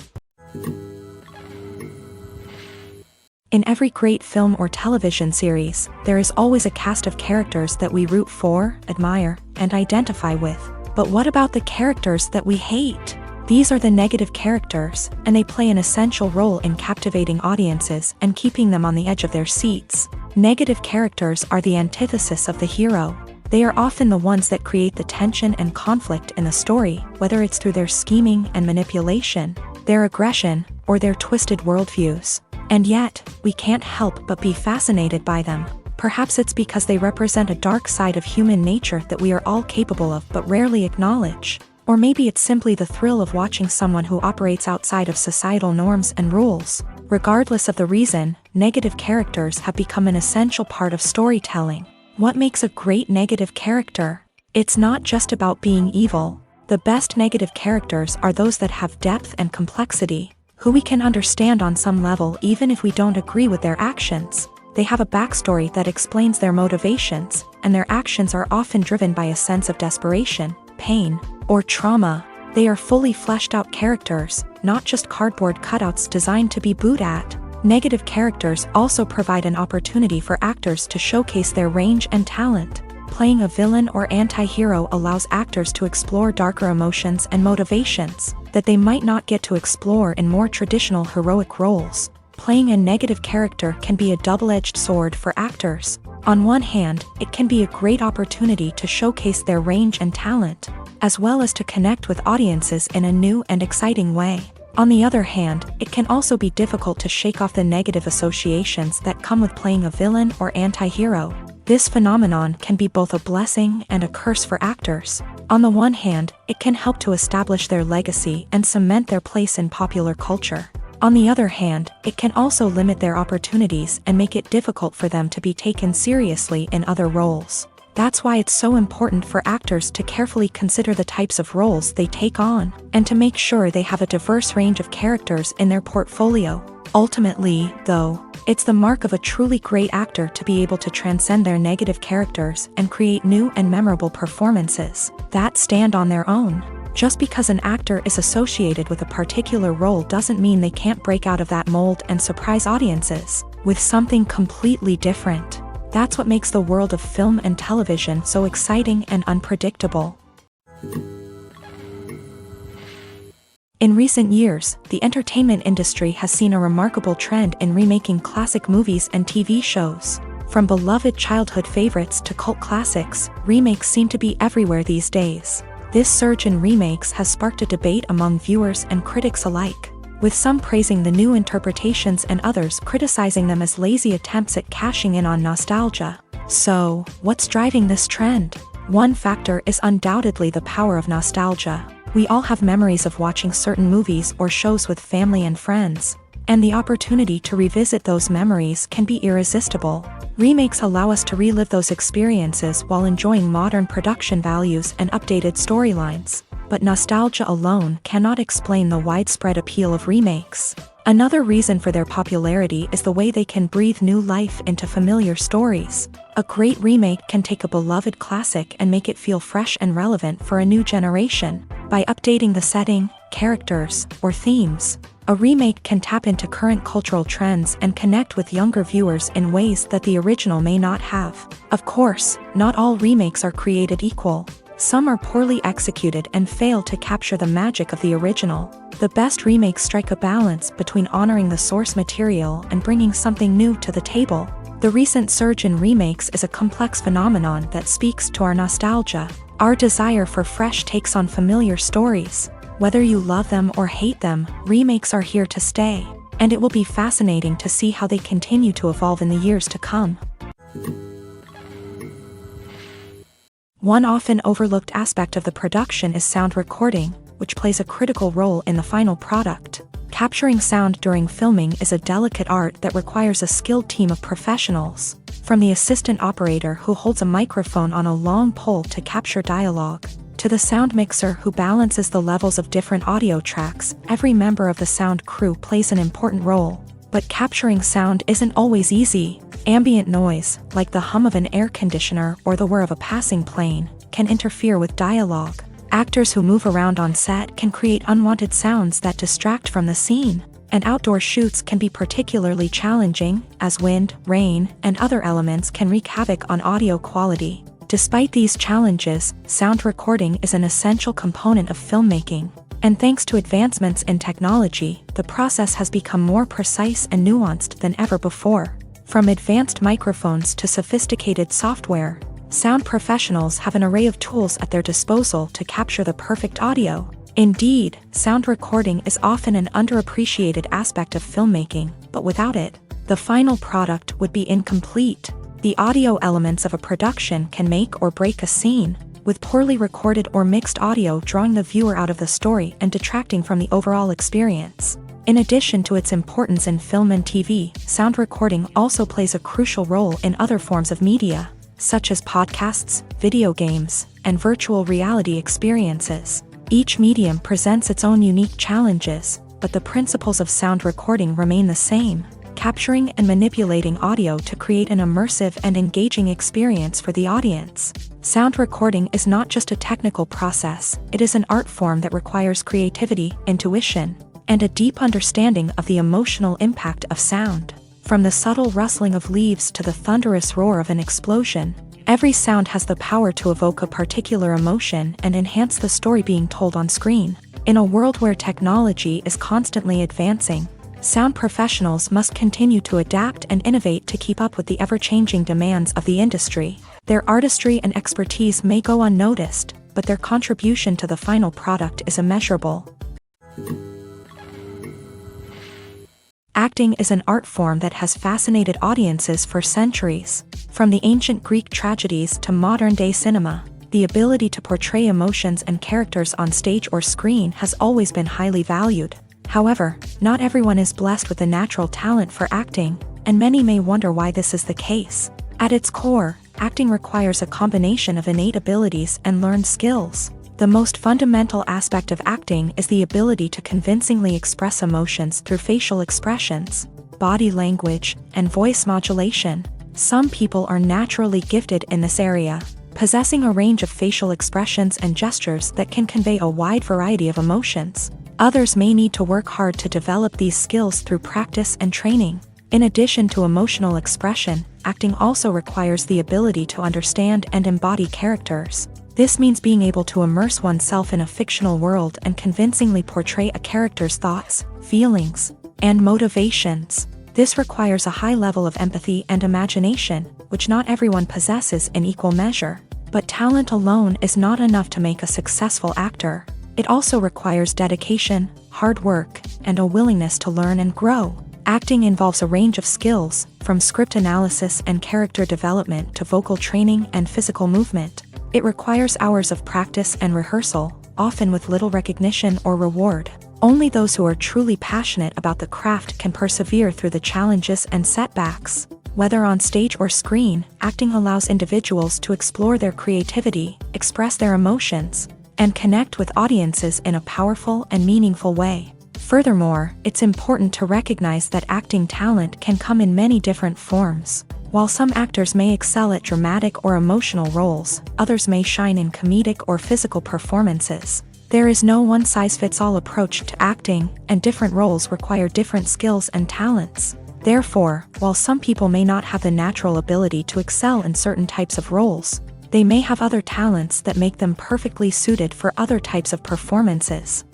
In every great film or television series, there is always a cast of characters that we root for, admire, and identify with. But what about the characters that we hate? These are the negative characters, and they play an essential role in captivating audiences and keeping them on the edge of their seats. Negative characters are the antithesis of the hero. They are often the ones that create the tension and conflict in the story, whether it's through their scheming and manipulation, their aggression, or their twisted worldviews. And yet, we can't help but be fascinated by them. Perhaps it's because they represent a dark side of human nature that we are all capable of but rarely acknowledge. Or maybe it's simply the thrill of watching someone who operates outside of societal norms and rules. Regardless of the reason, negative characters have become an essential part of storytelling. What makes a great negative character? It's not just about being evil. The best negative characters are those that have depth and complexity, who we can understand on some level even if we don't agree with their actions. They have a backstory that explains their motivations, and their actions are often driven by a sense of desperation, pain, or trauma. They are fully fleshed out characters, not just cardboard cutouts designed to be booed at. Negative characters also provide an opportunity for actors to showcase their range and talent. Playing a villain or anti-hero allows actors to explore darker emotions and motivations that they might not get to explore in more traditional heroic roles. Playing a negative character can be a double-edged sword for actors. On one hand, it can be a great opportunity to showcase their range and talent, as well as to connect with audiences in a new and exciting way. On the other hand, it can also be difficult to shake off the negative associations that come with playing a villain or anti-hero. This phenomenon can be both a blessing and a curse for actors. On the one hand, it can help to establish their legacy and cement their place in popular culture. On the other hand, it can also limit their opportunities and make it difficult for them to be taken seriously in other roles. That's why it's so important for actors to carefully consider the types of roles they take on, and to make sure they have a diverse range of characters in their portfolio. Ultimately, though, it's the mark of a truly great actor to be able to transcend their negative characters and create new and memorable performances that stand on their own. Just because an actor is associated with a particular role doesn't mean they can't break out of that mold and surprise audiences with something completely different. That's what makes the world of film and television so exciting and unpredictable. In recent years, the entertainment industry has seen a remarkable trend in remaking classic movies and TV shows. From beloved childhood favorites to cult classics, remakes seem to be everywhere these days. This surge in remakes has sparked a debate among viewers and critics alike, with some praising the new interpretations and others criticizing them as lazy attempts at cashing in on nostalgia. So, what's driving this trend? One factor is undoubtedly the power of nostalgia. We all have memories of watching certain movies or shows with family and friends, and the opportunity to revisit those memories can be irresistible. Remakes allow us to relive those experiences while enjoying modern production values and updated storylines, but nostalgia alone cannot explain the widespread appeal of remakes. Another reason for their popularity is the way they can breathe new life into familiar stories. A great remake can take a beloved classic and make it feel fresh and relevant for a new generation. By updating the setting, characters, or themes, a remake can tap into current cultural trends and connect with younger viewers in ways that the original may not have. Of course, not all remakes are created equal. Some are poorly executed and fail to capture the magic of the original. The best remakes strike a balance between honoring the source material and bringing something new to the table. The recent surge in remakes is a complex phenomenon that speaks to our nostalgia, our desire for fresh takes on familiar stories. Whether you love them or hate them, remakes are here to stay, and it will be fascinating to see how they continue to evolve in the years to come. One often overlooked aspect of the production is sound recording, which plays a critical role in the final product. Capturing sound during filming is a delicate art that requires a skilled team of professionals, from the assistant operator who holds a microphone on a long pole to capture dialogue, to the sound mixer who balances the levels of different audio tracks. Every member of the sound crew plays an important role. But capturing sound isn't always easy. Ambient noise, like the hum of an air conditioner or the whir of a passing plane, can interfere with dialogue. Actors who move around on set can create unwanted sounds that distract from the scene. And outdoor shoots can be particularly challenging, as wind, rain, and other elements can wreak havoc on audio quality. Despite these challenges, sound recording is an essential component of filmmaking. And thanks to advancements in technology, the process has become more precise and nuanced than ever before. From advanced microphones to sophisticated software, sound professionals have an array of tools at their disposal to capture the perfect audio. Indeed, sound recording is often an underappreciated aspect of filmmaking, but without it, the final product would be incomplete. The audio elements of a production can make or break a scene, with poorly recorded or mixed audio drawing the viewer out of the story and detracting from the overall experience. In addition to its importance in film and TV, sound recording also plays a crucial role in other forms of media, such as podcasts, video games, and virtual reality experiences. Each medium presents its own unique challenges, but the principles of sound recording remain the same: capturing and manipulating audio to create an immersive and engaging experience for the audience. Sound recording is not just a technical process, it is an art form that requires creativity, intuition, and a deep understanding of the emotional impact of sound. From the subtle rustling of leaves to the thunderous roar of an explosion, every sound has the power to evoke a particular emotion and enhance the story being told on screen. In a world where technology is constantly advancing, sound professionals must continue to adapt and innovate to keep up with the ever-changing demands of the industry. Their artistry and expertise may go unnoticed, but their contribution to the final product is immeasurable. Acting is an art form that has fascinated audiences for centuries. From the ancient Greek tragedies to modern-day cinema, the ability to portray emotions and characters on stage or screen has always been highly valued. However, not everyone is blessed with a natural talent for acting, and many may wonder why this is the case. At its core, acting requires a combination of innate abilities and learned skills. The most fundamental aspect of acting is the ability to convincingly express emotions through facial expressions, body language, and voice modulation. Some people are naturally gifted in this area, possessing a range of facial expressions and gestures that can convey a wide variety of emotions. Others may need to work hard to develop these skills through practice and training. In addition to emotional expression, acting also requires the ability to understand and embody characters. This means being able to immerse oneself in a fictional world and convincingly portray a character's thoughts, feelings, and motivations. This requires a high level of empathy and imagination, which not everyone possesses in equal measure. But talent alone is not enough to make a successful actor. It also requires dedication, hard work, and a willingness to learn and grow. Acting involves a range of skills, from script analysis and character development to vocal training and physical movement. It requires hours of practice and rehearsal, often with little recognition or reward. Only those who are truly passionate about the craft can persevere through the challenges and setbacks. Whether on stage or screen, acting allows individuals to explore their creativity, express their emotions, and connect with audiences in a powerful and meaningful way. Furthermore, it's important to recognize that acting talent can come in many different forms. While some actors may excel at dramatic or emotional roles, others may shine in comedic or physical performances. There is no one-size-fits-all approach to acting, and different roles require different skills and talents. Therefore, while some people may not have the natural ability to excel in certain types of roles, they may have other talents that make them perfectly suited for other types of performances.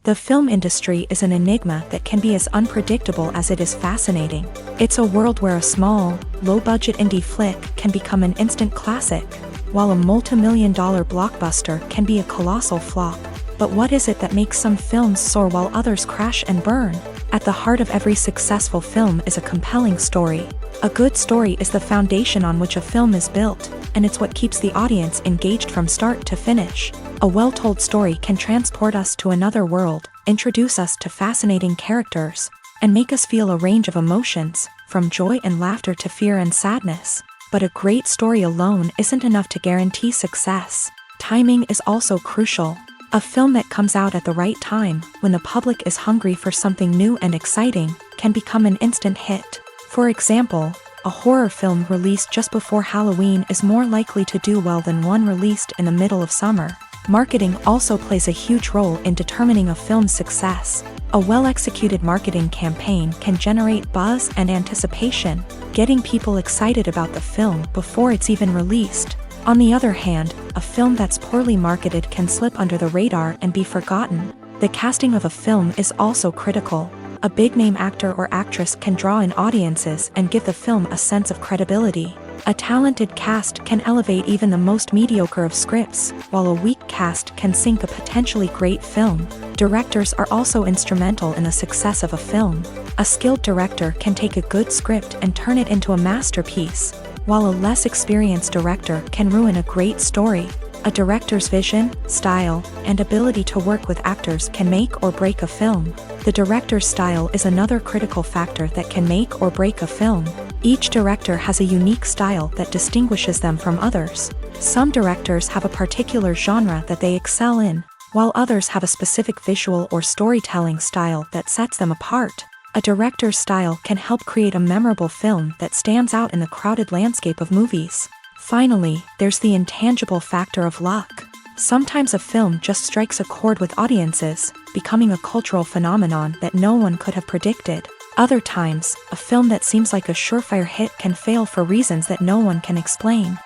The film industry is an enigma that can be as unpredictable as it is fascinating. It's a world where a small, low-budget indie flick can become an instant classic, while a multi-million-dollar blockbuster can be a colossal flop. But what is it that makes some films soar while others crash and burn? At the heart of every successful film is a compelling story. A good story is the foundation on which a film is built, and it's what keeps the audience engaged from start to finish. A well-told story can transport us to another world, introduce us to fascinating characters, and make us feel a range of emotions, from joy and laughter to fear and sadness. But a great story alone isn't enough to guarantee success. Timing is also crucial. A film that comes out at the right time, when the public is hungry for something new and exciting, can become an instant hit. For example, a horror film released just before Halloween is more likely to do well than one released in the middle of summer. Marketing also plays a huge role in determining a film's success. A well-executed marketing campaign can generate buzz and anticipation, getting people excited about the film before it's even released. On the other hand, a film that's poorly marketed can slip under the radar and be forgotten. The casting of a film is also critical. A big-name actor or actress can draw in audiences and give the film a sense of credibility. A talented cast can elevate even the most mediocre of scripts, while a weak cast can sink a potentially great film. Directors are also instrumental in the success of a film. A skilled director can take a good script and turn it into a masterpiece, while a less experienced director can ruin a great story. A director's vision, style, and ability to work with actors can make or break a film. The director's style is another critical factor that can make or break a film. Each director has a unique style that distinguishes them from others. Some directors have a particular genre that they excel in, while others have a specific visual or storytelling style that sets them apart. A director's style can help create a memorable film that stands out in the crowded landscape of movies. Finally, there's the intangible factor of luck. Sometimes a film just strikes a chord with audiences, becoming a cultural phenomenon that no one could have predicted. Other times, a film that seems like a surefire hit can fail for reasons that no one can explain.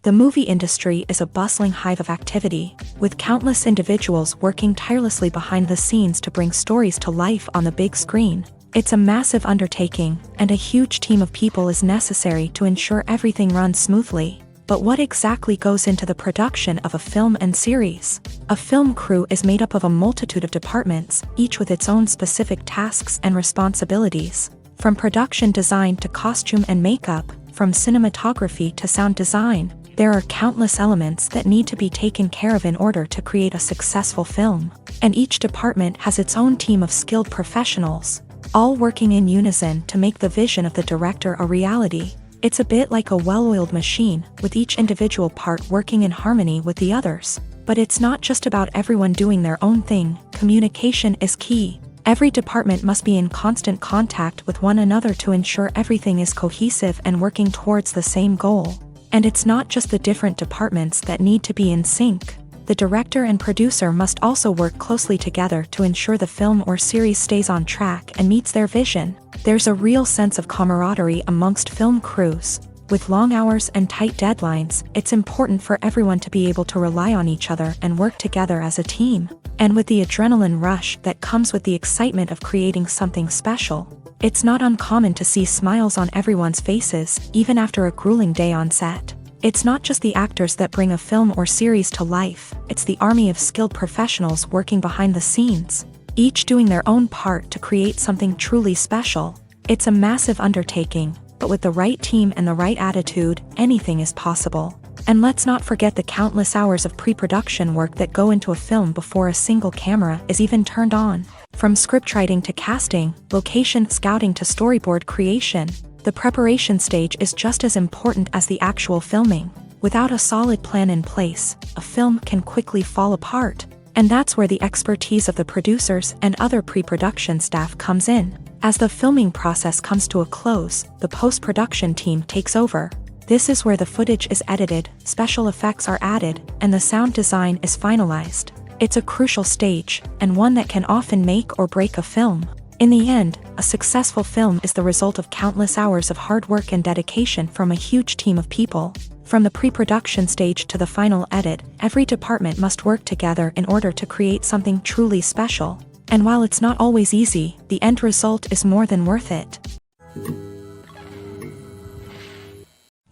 The movie industry is a bustling hive of activity, with countless individuals working tirelessly behind the scenes to bring stories to life on the big screen. It's a massive undertaking, and a huge team of people is necessary to ensure everything runs smoothly. But what exactly goes into the production of a film and series? A film crew is made up of a multitude of departments, each with its own specific tasks and responsibilities. From production design to costume and makeup, from cinematography to sound design, there are countless elements that need to be taken care of in order to create a successful film. And each department has its own team of skilled professionals, all working in unison to make the vision of the director a reality. It's a bit like a well-oiled machine, with each individual part working in harmony with the others. But it's not just about everyone doing their own thing. Communication is key. Every department must be in constant contact with one another to ensure everything is cohesive and working towards the same goal. And it's not just the different departments that need to be in sync. The director and producer must also work closely together to ensure the film or series stays on track and meets their vision. There's a real sense of camaraderie amongst film crews. With long hours and tight deadlines, it's important for everyone to be able to rely on each other and work together as a team. And with the adrenaline rush that comes with the excitement of creating something special, it's not uncommon to see smiles on everyone's faces, even after a grueling day on set. It's not just the actors that bring a film or series to life, it's the army of skilled professionals working behind the scenes, each doing their own part to create something truly special. It's a massive undertaking, but with the right team and the right attitude, anything is possible. And let's not forget the countless hours of pre-production work that go into a film before a single camera is even turned on. From scriptwriting to casting, location scouting to storyboard creation, the preparation stage is just as important as the actual filming. Without a solid plan in place, a film can quickly fall apart. And that's where the expertise of the producers and other pre-production staff comes in. As the filming process comes to a close, the post-production team takes over. This is where the footage is edited, special effects are added, and the sound design is finalized. It's a crucial stage, and one that can often make or break a film. In the end, a successful film is the result of countless hours of hard work and dedication from a huge team of people. From the pre-production stage to the final edit, every department must work together in order to create something truly special. And while it's not always easy, the end result is more than worth it.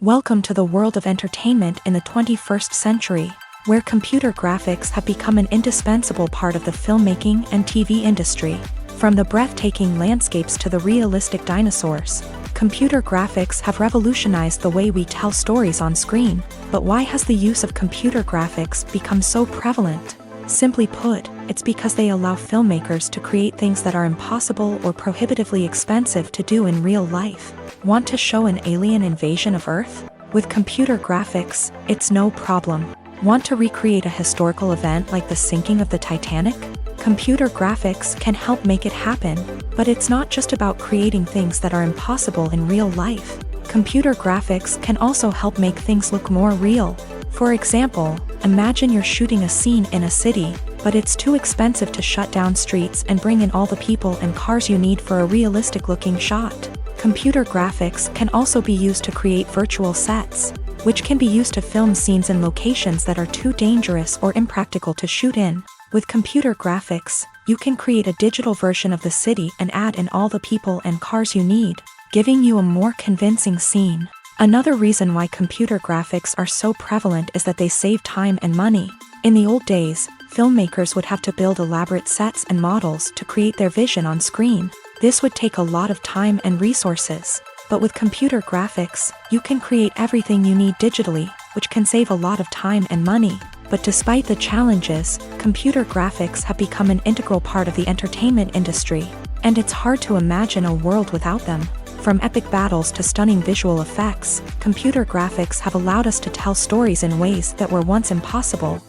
Welcome to the world of entertainment in the 21st century, where computer graphics have become an indispensable part of the filmmaking and TV industry. From the breathtaking landscapes to the realistic dinosaurs, computer graphics have revolutionized the way we tell stories on screen. But why has the use of computer graphics become so prevalent? Simply put, it's because they allow filmmakers to create things that are impossible or prohibitively expensive to do in real life. Want to show an alien invasion of Earth? With computer graphics, it's no problem. Want to recreate a historical event like the sinking of the Titanic? Computer graphics can help make it happen. But it's not just about creating things that are impossible in real life. Computer graphics can also help make things look more real. For example, imagine you're shooting a scene in a city, but it's too expensive to shut down streets and bring in all the people and cars you need for a realistic-looking shot. Computer graphics can also be used to create virtual sets, which can be used to film scenes in locations that are too dangerous or impractical to shoot in. With computer graphics, you can create a digital version of the city and add in all the people and cars you need, giving you a more convincing scene. Another reason why computer graphics are so prevalent is that they save time and money. In the old days, filmmakers would have to build elaborate sets and models to create their vision on screen. This would take a lot of time and resources. But with computer graphics, you can create everything you need digitally, which can save a lot of time and money. But despite the challenges, computer graphics have become an integral part of the entertainment industry, and it's hard to imagine a world without them. From epic battles to stunning visual effects, computer graphics have allowed us to tell stories in ways that were once impossible.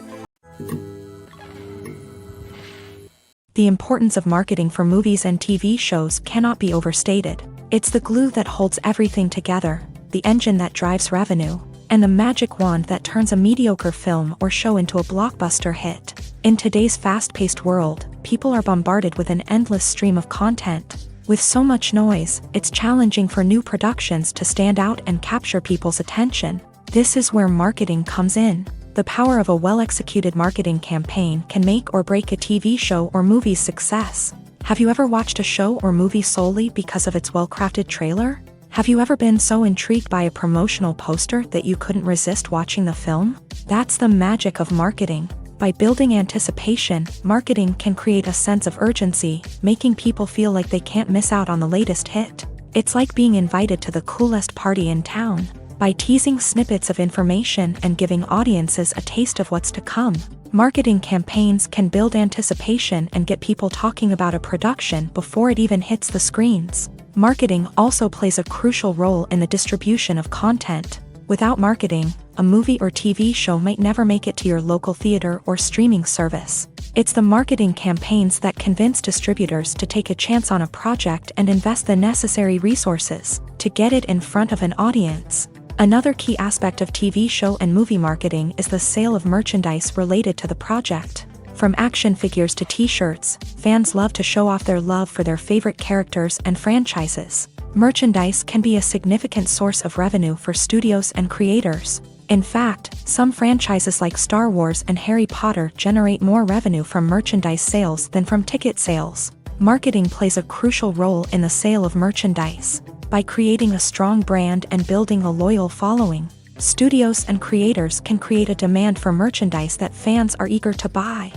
The importance of marketing for movies and TV shows cannot be overstated. It's the glue that holds everything together, the engine that drives revenue, and the magic wand that turns a mediocre film or show into a blockbuster hit. In today's fast-paced world, people are bombarded with an endless stream of content. With so much noise, it's challenging for new productions to stand out and capture people's attention. This is where marketing comes in. The power of a well-executed marketing campaign can make or break a TV show or movie's success. Have you ever watched a show or movie solely because of its well-crafted trailer? Have you ever been so intrigued by a promotional poster that you couldn't resist watching the film? That's the magic of marketing. By building anticipation, marketing can create a sense of urgency, making people feel like they can't miss out on the latest hit. It's like being invited to the coolest party in town. By teasing snippets of information and giving audiences a taste of what's to come, marketing campaigns can build anticipation and get people talking about a production before it even hits the screens. Marketing also plays a crucial role in the distribution of content. Without marketing, a movie or TV show might never make it to your local theater or streaming service. It's the marketing campaigns that convince distributors to take a chance on a project and invest the necessary resources to get it in front of an audience. Another key aspect of TV show and movie marketing is the sale of merchandise related to the project. From action figures to t-shirts, fans love to show off their love for their favorite characters and franchises. Merchandise can be a significant source of revenue for studios and creators. In fact, some franchises like Star Wars and Harry Potter generate more revenue from merchandise sales than from ticket sales. Marketing plays a crucial role in the sale of merchandise. By creating a strong brand and building a loyal following, studios and creators can create a demand for merchandise that fans are eager to buy.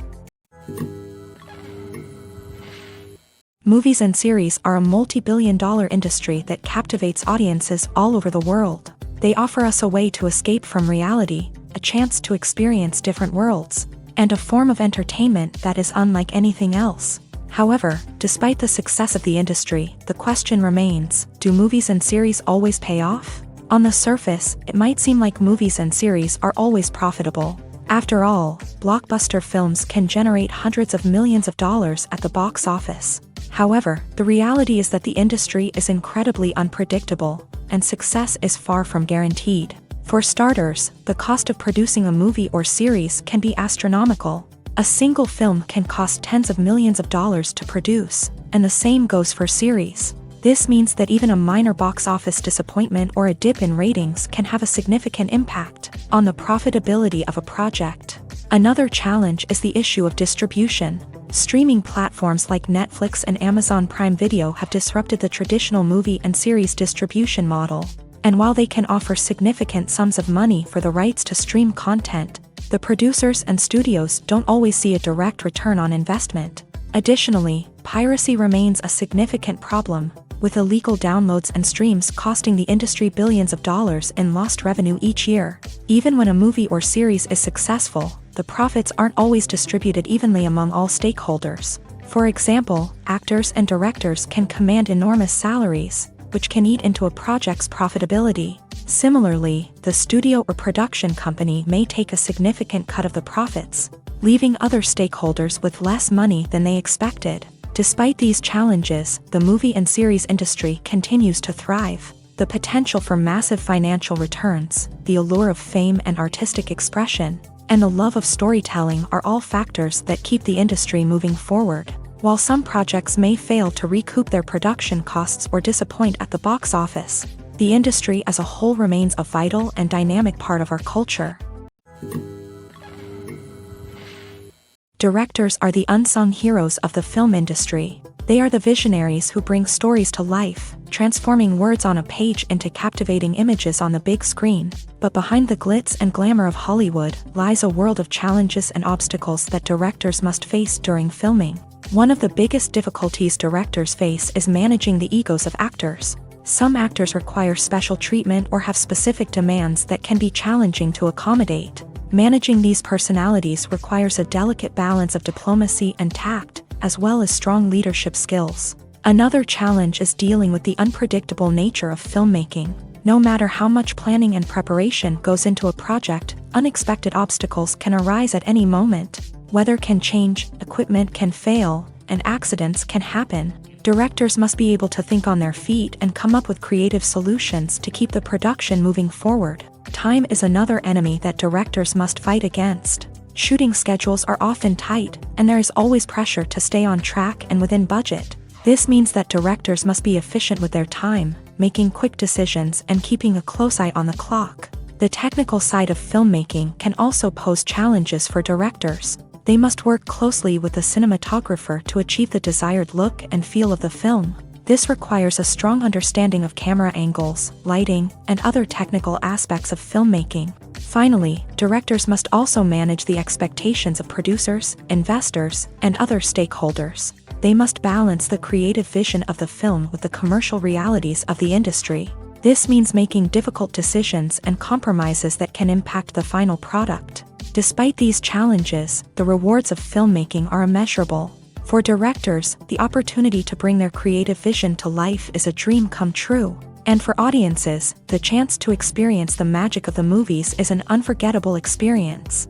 Movies and series are a multi-billion-dollar industry that captivates audiences all over the world. They offer us a way to escape from reality, a chance to experience different worlds, and a form of entertainment that is unlike anything else. However, despite the success of the industry, the question remains, do movies and series always pay off? On the surface, it might seem like movies and series are always profitable. After all, blockbuster films can generate hundreds of millions of dollars at the box office. However, the reality is that the industry is incredibly unpredictable, and success is far from guaranteed. For starters, the cost of producing a movie or series can be astronomical. A single film can cost tens of millions of dollars to produce, and the same goes for series. This means that even a minor box office disappointment or a dip in ratings can have a significant impact on the profitability of a project. Another challenge is the issue of distribution. Streaming platforms like Netflix and Amazon Prime Video have disrupted the traditional movie and series distribution model. And while they can offer significant sums of money for the rights to stream content, the producers and studios don't always see a direct return on investment. Additionally, piracy remains a significant problem, with illegal downloads and streams costing the industry billions of dollars in lost revenue each year. Even when a movie or series is successful, the profits aren't always distributed evenly among all stakeholders. For example, actors and directors can command enormous salaries, which can eat into a project's profitability. Similarly, the studio or production company may take a significant cut of the profits, leaving other stakeholders with less money than they expected. Despite these challenges, the movie and series industry continues to thrive. The potential for massive financial returns, the allure of fame and artistic expression, and the love of storytelling are all factors that keep the industry moving forward. While some projects may fail to recoup their production costs or disappoint at the box office, the industry as a whole remains a vital and dynamic part of our culture. Directors are the unsung heroes of the film industry. They are the visionaries who bring stories to life, transforming words on a page into captivating images on the big screen. But behind the glitz and glamour of Hollywood lies a world of challenges and obstacles that directors must face during filming. One of the biggest difficulties directors face is managing the egos of actors. Some actors require special treatment or have specific demands that can be challenging to accommodate. Managing these personalities requires a delicate balance of diplomacy and tact, as well as strong leadership skills. Another challenge is dealing with the unpredictable nature of filmmaking. No matter how much planning and preparation goes into a project, unexpected obstacles can arise at any moment. Weather can change, equipment can fail, and accidents can happen. Directors must be able to think on their feet and come up with creative solutions to keep the production moving forward. Time is another enemy that directors must fight against. Shooting schedules are often tight, and there is always pressure to stay on track and within budget. This means that directors must be efficient with their time, making quick decisions and keeping a close eye on the clock. The technical side of filmmaking can also pose challenges for directors. They must work closely with the cinematographer to achieve the desired look and feel of the film. This requires a strong understanding of camera angles, lighting, and other technical aspects of filmmaking. Finally, directors must also manage the expectations of producers, investors, and other stakeholders. They must balance the creative vision of the film with the commercial realities of the industry. This means making difficult decisions and compromises that can impact the final product. Despite these challenges, the rewards of filmmaking are immeasurable. For directors, the opportunity to bring their creative vision to life is a dream come true. And for audiences, the chance to experience the magic of the movies is an unforgettable experience.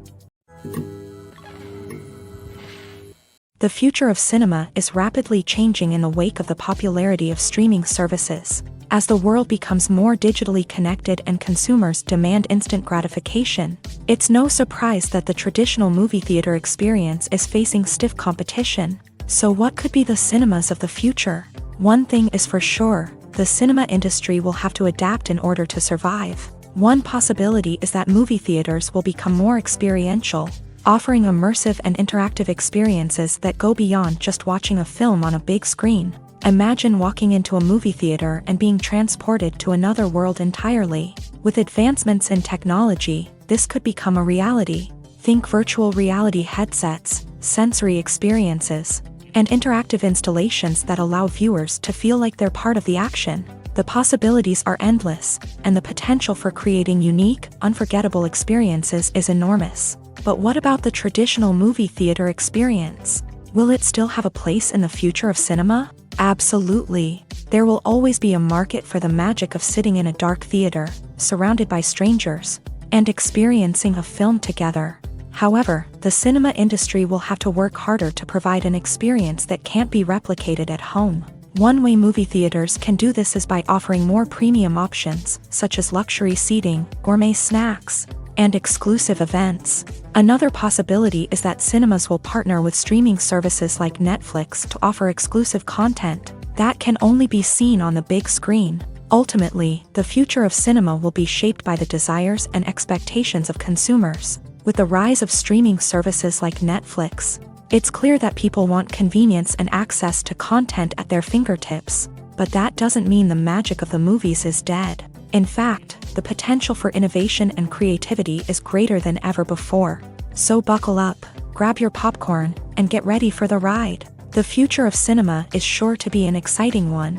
The future of cinema is rapidly changing in the wake of the popularity of streaming services. As the world becomes more digitally connected and consumers demand instant gratification, it's no surprise that the traditional movie theater experience is facing stiff competition. So what could be the cinemas of the future? One thing is for sure, the cinema industry will have to adapt in order to survive. One possibility is that movie theaters will become more experiential, offering immersive and interactive experiences that go beyond just watching a film on a big screen. Imagine walking into a movie theater and being transported to another world entirely. With advancements in technology, this could become a reality. Think virtual reality headsets, sensory experiences, and interactive installations that allow viewers to feel like they're part of the action. The possibilities are endless, and the potential for creating unique, unforgettable experiences is enormous. But what about the traditional movie theater experience? Will it still have a place in the future of cinema? Absolutely. There will always be a market for the magic of sitting in a dark theater, surrounded by strangers, and experiencing a film together. However, the cinema industry will have to work harder to provide an experience that can't be replicated at home. One way movie theaters can do this is by offering more premium options, such as luxury seating, gourmet snacks, and exclusive events. Another possibility is that cinemas will partner with streaming services like Netflix to offer exclusive content that can only be seen on the big screen. Ultimately, the future of cinema will be shaped by the desires and expectations of consumers. With the rise of streaming services like Netflix, it's clear that people want convenience and access to content at their fingertips. But that doesn't mean the magic of the movies is dead. In fact, the potential for innovation and creativity is greater than ever before. So buckle up, grab your popcorn, and get ready for the ride. The future of cinema is sure to be an exciting one.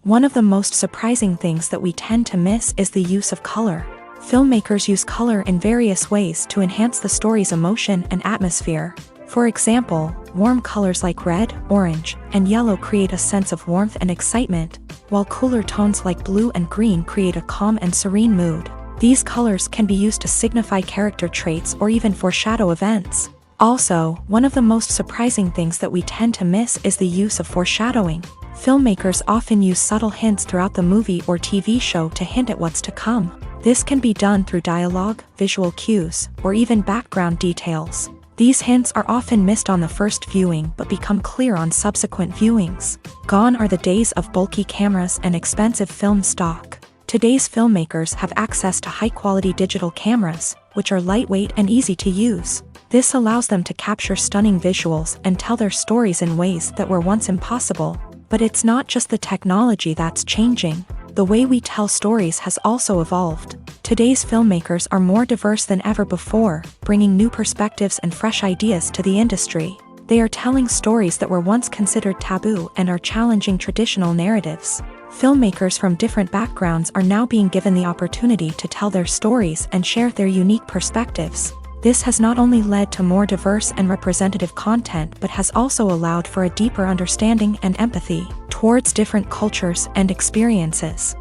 One of the most surprising things that we tend to miss is the use of color. Filmmakers use color in various ways to enhance the story's emotion and atmosphere. For example, warm colors like red, orange, and yellow create a sense of warmth and excitement, while cooler tones like blue and green create a calm and serene mood. These colors can be used to signify character traits or even foreshadow events. Also, one of the most surprising things that we tend to miss is the use of foreshadowing. Filmmakers often use subtle hints throughout the movie or TV show to hint at what's to come. This can be done through dialogue, visual cues, or even background details. These hints are often missed on the first viewing but become clear on subsequent viewings. Gone are the days of bulky cameras and expensive film stock. Today's filmmakers have access to high-quality digital cameras, which are lightweight and easy to use. This allows them to capture stunning visuals and tell their stories in ways that were once impossible. But it's not just the technology that's changing. The way we tell stories has also evolved. Today's filmmakers are more diverse than ever before, bringing new perspectives and fresh ideas to the industry. They are telling stories that were once considered taboo and are challenging traditional narratives. Filmmakers from different backgrounds are now being given the opportunity to tell their stories and share their unique perspectives. This has not only led to more diverse and representative content but has also allowed for a deeper understanding and empathy towards different cultures and experiences.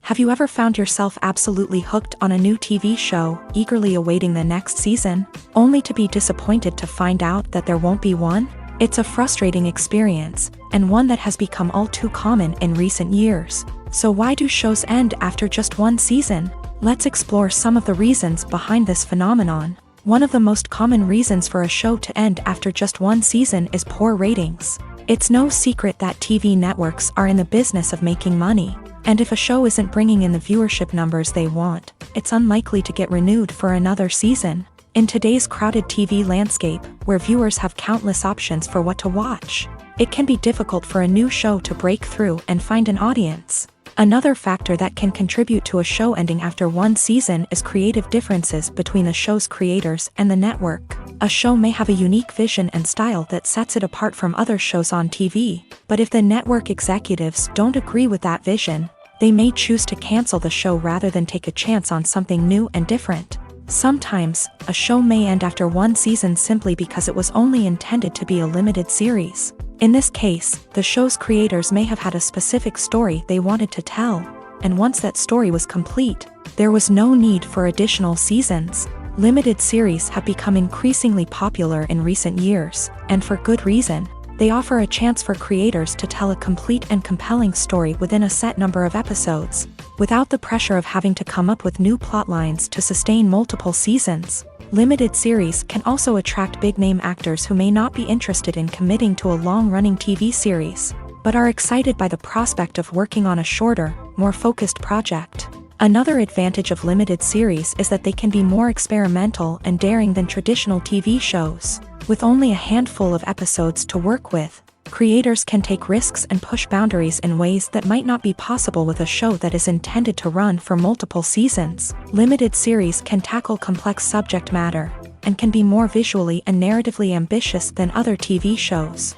Have you ever found yourself absolutely hooked on a new TV show, eagerly awaiting the next season, only to be disappointed to find out that there won't be one? It's a frustrating experience, and one that has become all too common in recent years. So why do shows end after just one season? Let's explore some of the reasons behind this phenomenon. One of the most common reasons for a show to end after just one season is poor ratings. It's no secret that TV networks are in the business of making money, and if a show isn't bringing in the viewership numbers they want, it's unlikely to get renewed for another season. In today's crowded TV landscape, where viewers have countless options for what to watch, it can be difficult for a new show to break through and find an audience. Another factor that can contribute to a show ending after one season is creative differences between the show's creators and the network. A show may have a unique vision and style that sets it apart from other shows on TV, but if the network executives don't agree with that vision, they may choose to cancel the show rather than take a chance on something new and different. Sometimes, a show may end after one season simply because it was only intended to be a limited series. In this case, the show's creators may have had a specific story they wanted to tell, and once that story was complete, there was no need for additional seasons. Limited series have become increasingly popular in recent years, and for good reason. They offer a chance for creators to tell a complete and compelling story within a set number of episodes, without the pressure of having to come up with new plotlines to sustain multiple seasons. Limited series can also attract big-name actors who may not be interested in committing to a long-running TV series, but are excited by the prospect of working on a shorter, more focused project. Another advantage of limited series is that they can be more experimental and daring than traditional TV shows. With only a handful of episodes to work with, Creators can take risks and push boundaries in ways that might not be possible with a show that is intended to run for multiple seasons. Limited series can tackle complex subject matter and can be more visually and narratively ambitious than other TV shows.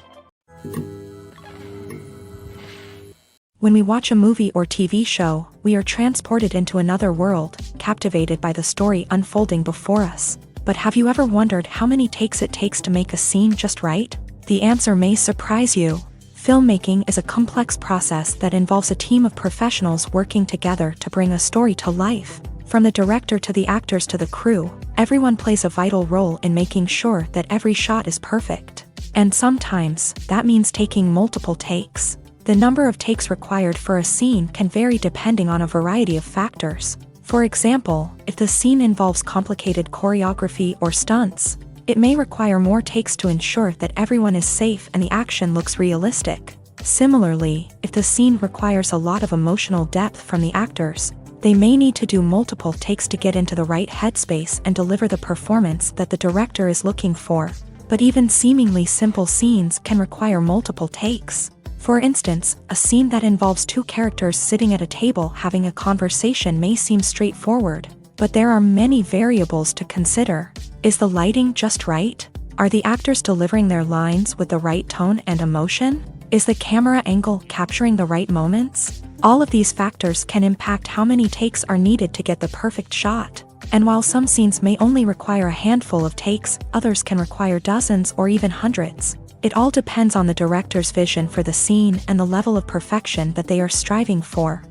When we watch a movie or TV show, we are transported into another world, captivated by the story unfolding before us. But have you ever wondered how many takes it takes to make a scene just right? The answer may surprise you. Filmmaking is a complex process that involves a team of professionals working together to bring a story to life. From the director to the actors to the crew, everyone plays a vital role in making sure that every shot is perfect. And sometimes, that means taking multiple takes. The number of takes required for a scene can vary depending on a variety of factors. For example, if the scene involves complicated choreography or stunts, it may require more takes to ensure that everyone is safe and the action looks realistic. Similarly, if the scene requires a lot of emotional depth from the actors, they may need to do multiple takes to get into the right headspace and deliver the performance that the director is looking for. But even seemingly simple scenes can require multiple takes. For instance, a scene that involves two characters sitting at a table having a conversation may seem straightforward, but there are many variables to consider. Is the lighting just right? Are the actors delivering their lines with the right tone and emotion? Is the camera angle capturing the right moments? All of these factors can impact how many takes are needed to get the perfect shot. And while some scenes may only require a handful of takes, others can require dozens or even hundreds. It all depends on the director's vision for the scene and the level of perfection that they are striving for.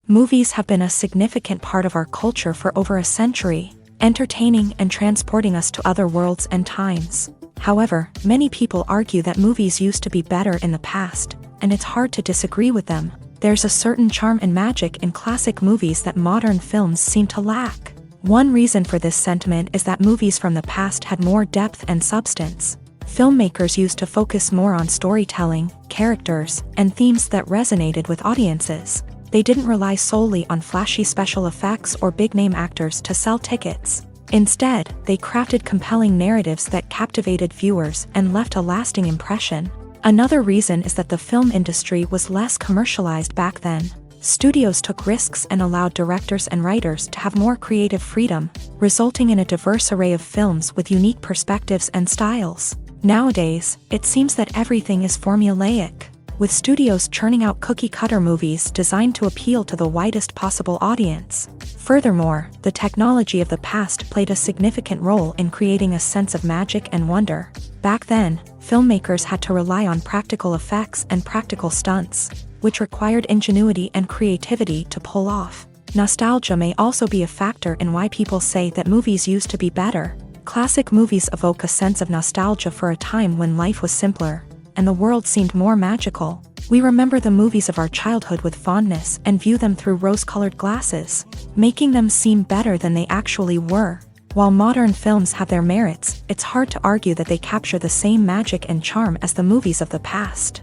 Movies have been a significant part of our culture for over a century, entertaining and transporting us to other worlds and times. However, many people argue that movies used to be better in the past, and it's hard to disagree with them. There's a certain charm and magic in classic movies that modern films seem to lack. One reason for this sentiment is that movies from the past had more depth and substance. Filmmakers used to focus more on storytelling, characters, and themes that resonated with audiences. They didn't rely solely on flashy special effects or big-name actors to sell tickets. Instead, they crafted compelling narratives that captivated viewers and left a lasting impression. Another reason is that the film industry was less commercialized back then. Studios took risks and allowed directors and writers to have more creative freedom, resulting in a diverse array of films with unique perspectives and styles. Nowadays, it seems that everything is formulaic, with studios churning out cookie-cutter movies designed to appeal to the widest possible audience. Furthermore, the technology of the past played a significant role in creating a sense of magic and wonder. Back then, filmmakers had to rely on practical effects and practical stunts, which required ingenuity and creativity to pull off. Nostalgia may also be a factor in why people say that movies used to be better. Classic movies evoke a sense of nostalgia for a time when life was simpler, and the world seemed more magical. We remember the movies of our childhood with fondness and view them through rose-colored glasses, making them seem better than they actually were. While modern films have their merits, it's hard to argue that they capture the same magic and charm as the movies of the past.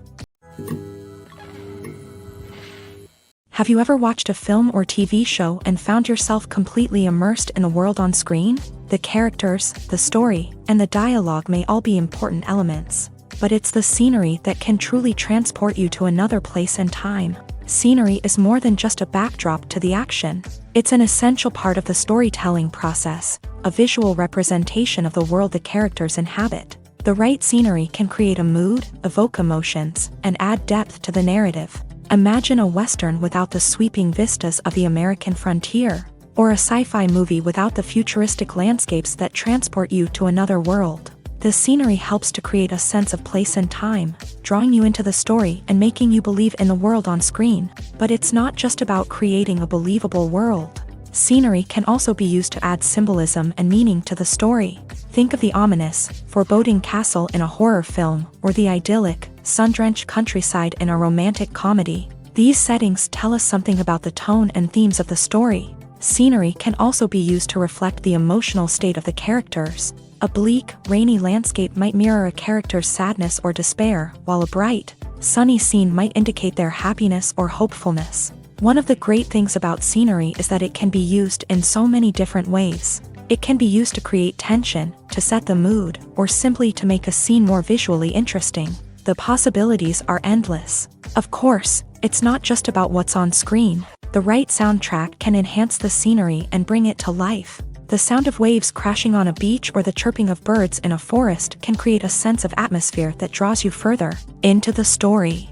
Have you ever watched a film or TV show and found yourself completely immersed in the world on screen? The characters, the story, and the dialogue may all be important elements, but it's the scenery that can truly transport you to another place and time. Scenery is more than just a backdrop to the action. It's an essential part of the storytelling process, a visual representation of the world the characters inhabit. The right scenery can create a mood, evoke emotions, and add depth to the narrative. Imagine a Western without the sweeping vistas of the American frontier, or a sci-fi movie without the futuristic landscapes that transport you to another world. The scenery helps to create a sense of place and time, drawing you into the story and making you believe in the world on screen. But it's not just about creating a believable world. Scenery can also be used to add symbolism and meaning to the story. Think of the ominous, foreboding castle in a horror film, or the idyllic, sun-drenched countryside in a romantic comedy. These settings tell us something about the tone and themes of the story. Scenery can also be used to reflect the emotional state of the characters. A bleak, rainy landscape might mirror a character's sadness or despair, while a bright, sunny scene might indicate their happiness or hopefulness. One of the great things about scenery is that it can be used in so many different ways. It can be used to create tension, to set the mood, or simply to make a scene more visually interesting. The possibilities are endless. Of course, it's not just about what's on screen. The right soundtrack can enhance the scenery and bring it to life. The sound of waves crashing on a beach or the chirping of birds in a forest can create a sense of atmosphere that draws you further into the story.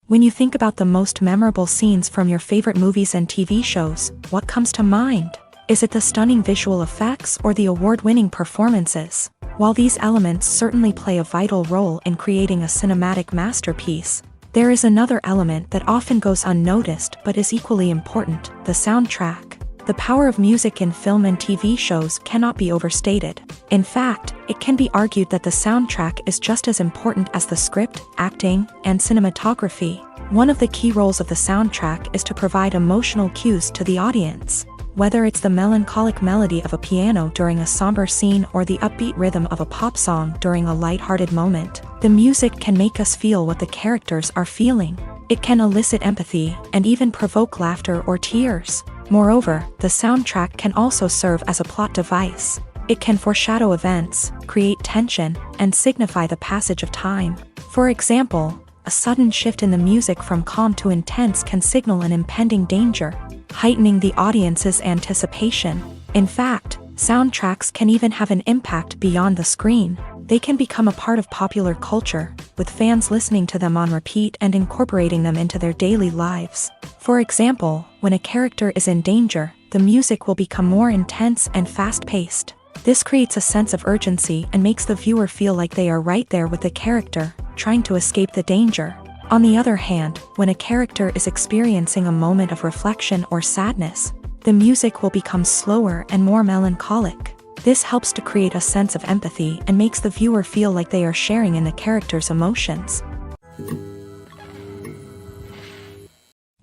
When you think about the most memorable scenes from your favorite movies and TV shows, what comes to mind? Is it the stunning visual effects or the award-winning performances? While these elements certainly play a vital role in creating a cinematic masterpiece, there is another element that often goes unnoticed but is equally important: the soundtrack. The power of music in film and TV shows cannot be overstated. In fact, it can be argued that the soundtrack is just as important as the script, acting, and cinematography. One of the key roles of the soundtrack is to provide emotional cues to the audience. Whether it's the melancholic melody of a piano during a somber scene or the upbeat rhythm of a pop song during a lighthearted moment, the music can make us feel what the characters are feeling. It can elicit empathy and even provoke laughter or tears. Moreover, the soundtrack can also serve as a plot device. It can foreshadow events, create tension, and signify the passage of time. For example, a sudden shift in the music from calm to intense can signal an impending danger, heightening the audience's anticipation. In fact, soundtracks can even have an impact beyond the screen. They can become a part of popular culture, with fans listening to them on repeat and incorporating them into their daily lives. For example, when a character is in danger, the music will become more intense and fast-paced. This creates a sense of urgency and makes the viewer feel like they are right there with the character, trying to escape the danger. On the other hand, when a character is experiencing a moment of reflection or sadness, the music will become slower and more melancholic. This helps to create a sense of empathy and makes the viewer feel like they are sharing in the character's emotions.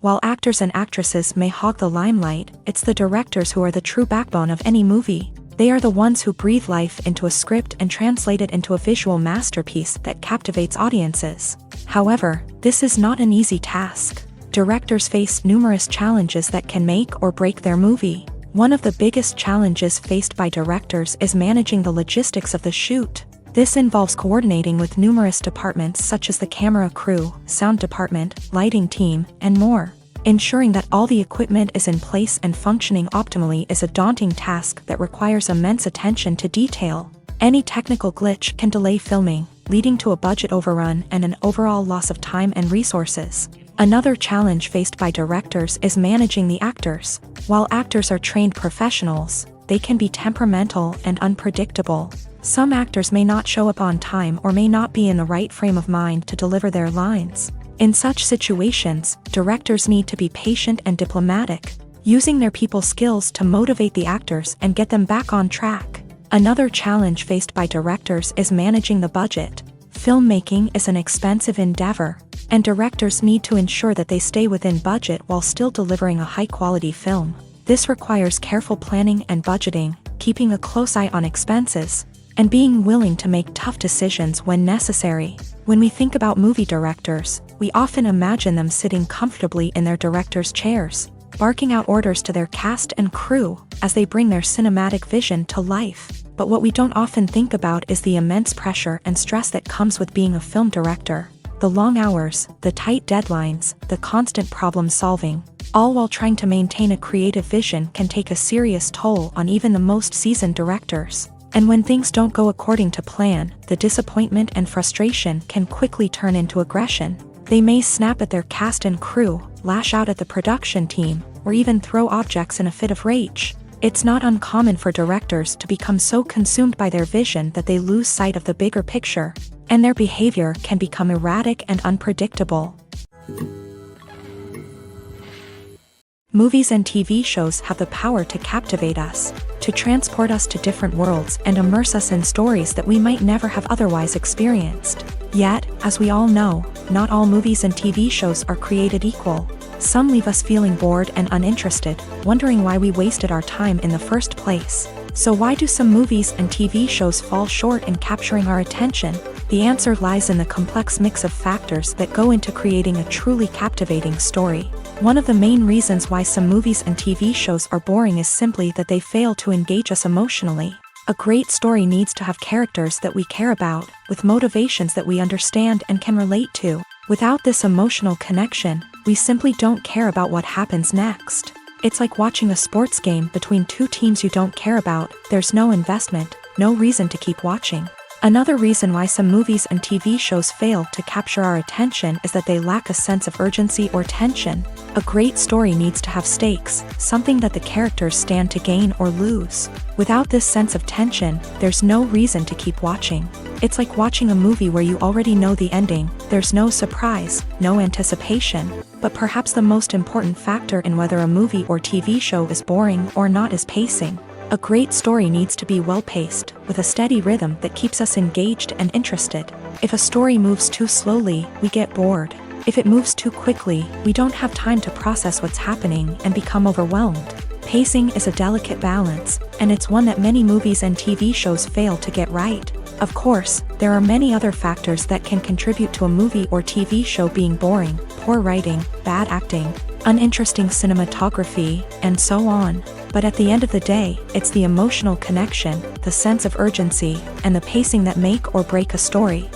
While actors and actresses may hog the limelight, it's the directors who are the true backbone of any movie. They are the ones who breathe life into a script and translate it into a visual masterpiece that captivates audiences. However, this is not an easy task. Directors face numerous challenges that can make or break their movie. One of the biggest challenges faced by directors is managing the logistics of the shoot. This involves coordinating with numerous departments such as the camera crew, sound department, lighting team, and more. Ensuring that all the equipment is in place and functioning optimally is a daunting task that requires immense attention to detail. Any technical glitch can delay filming, leading to a budget overrun and an overall loss of time and resources. Another challenge faced by directors is managing the actors. While actors are trained professionals, they can be temperamental and unpredictable. Some actors may not show up on time or may not be in the right frame of mind to deliver their lines. In such situations, directors need to be patient and diplomatic, using their people skills to motivate the actors and get them back on track. Another challenge faced by directors is managing the budget. Filmmaking is an expensive endeavor, and directors need to ensure that they stay within budget while still delivering a high-quality film. This requires careful planning and budgeting, keeping a close eye on expenses, and being willing to make tough decisions when necessary. When we think about movie directors, we often imagine them sitting comfortably in their director's chairs, barking out orders to their cast and crew as they bring their cinematic vision to life. But what we don't often think about is the immense pressure and stress that comes with being a film director. The long hours, the tight deadlines, the constant problem solving, all while trying to maintain a creative vision can take a serious toll on even the most seasoned directors. And when things don't go according to plan, the disappointment and frustration can quickly turn into aggression. They may snap at their cast and crew, lash out at the production team, or even throw objects in a fit of rage. It's not uncommon for directors to become so consumed by their vision that they lose sight of the bigger picture, and their behavior can become erratic and unpredictable. Movies and TV shows have the power to captivate us, to transport us to different worlds and immerse us in stories that we might never have otherwise experienced. Yet, as we all know, not all movies and TV shows are created equal. Some leave us feeling bored and uninterested, wondering why we wasted our time in the first place. So why do some movies and TV shows fall short in capturing our attention? The answer lies in the complex mix of factors that go into creating a truly captivating story. One of the main reasons why some movies and TV shows are boring is simply that they fail to engage us emotionally. A great story needs to have characters that we care about, with motivations that we understand and can relate to. Without this emotional connection, we simply don't care about what happens next. It's like watching a sports game between two teams you don't care about. There's no investment, no reason to keep watching. Another reason why some movies and TV shows fail to capture our attention is that they lack a sense of urgency or tension. A great story needs to have stakes, something that the characters stand to gain or lose. Without this sense of tension, there's no reason to keep watching. It's like watching a movie where you already know the ending. There's no surprise, no anticipation. But perhaps the most important factor in whether a movie or TV show is boring or not is pacing. A great story needs to be well-paced, with a steady rhythm that keeps us engaged and interested. If a story moves too slowly, we get bored. If it moves too quickly, we don't have time to process what's happening and become overwhelmed. Pacing is a delicate balance, and it's one that many movies and TV shows fail to get right. Of course, there are many other factors that can contribute to a movie or TV show being boring: poor writing, bad acting, uninteresting cinematography, and so on. But at the end of the day, it's the emotional connection, the sense of urgency, and the pacing that make or break a story.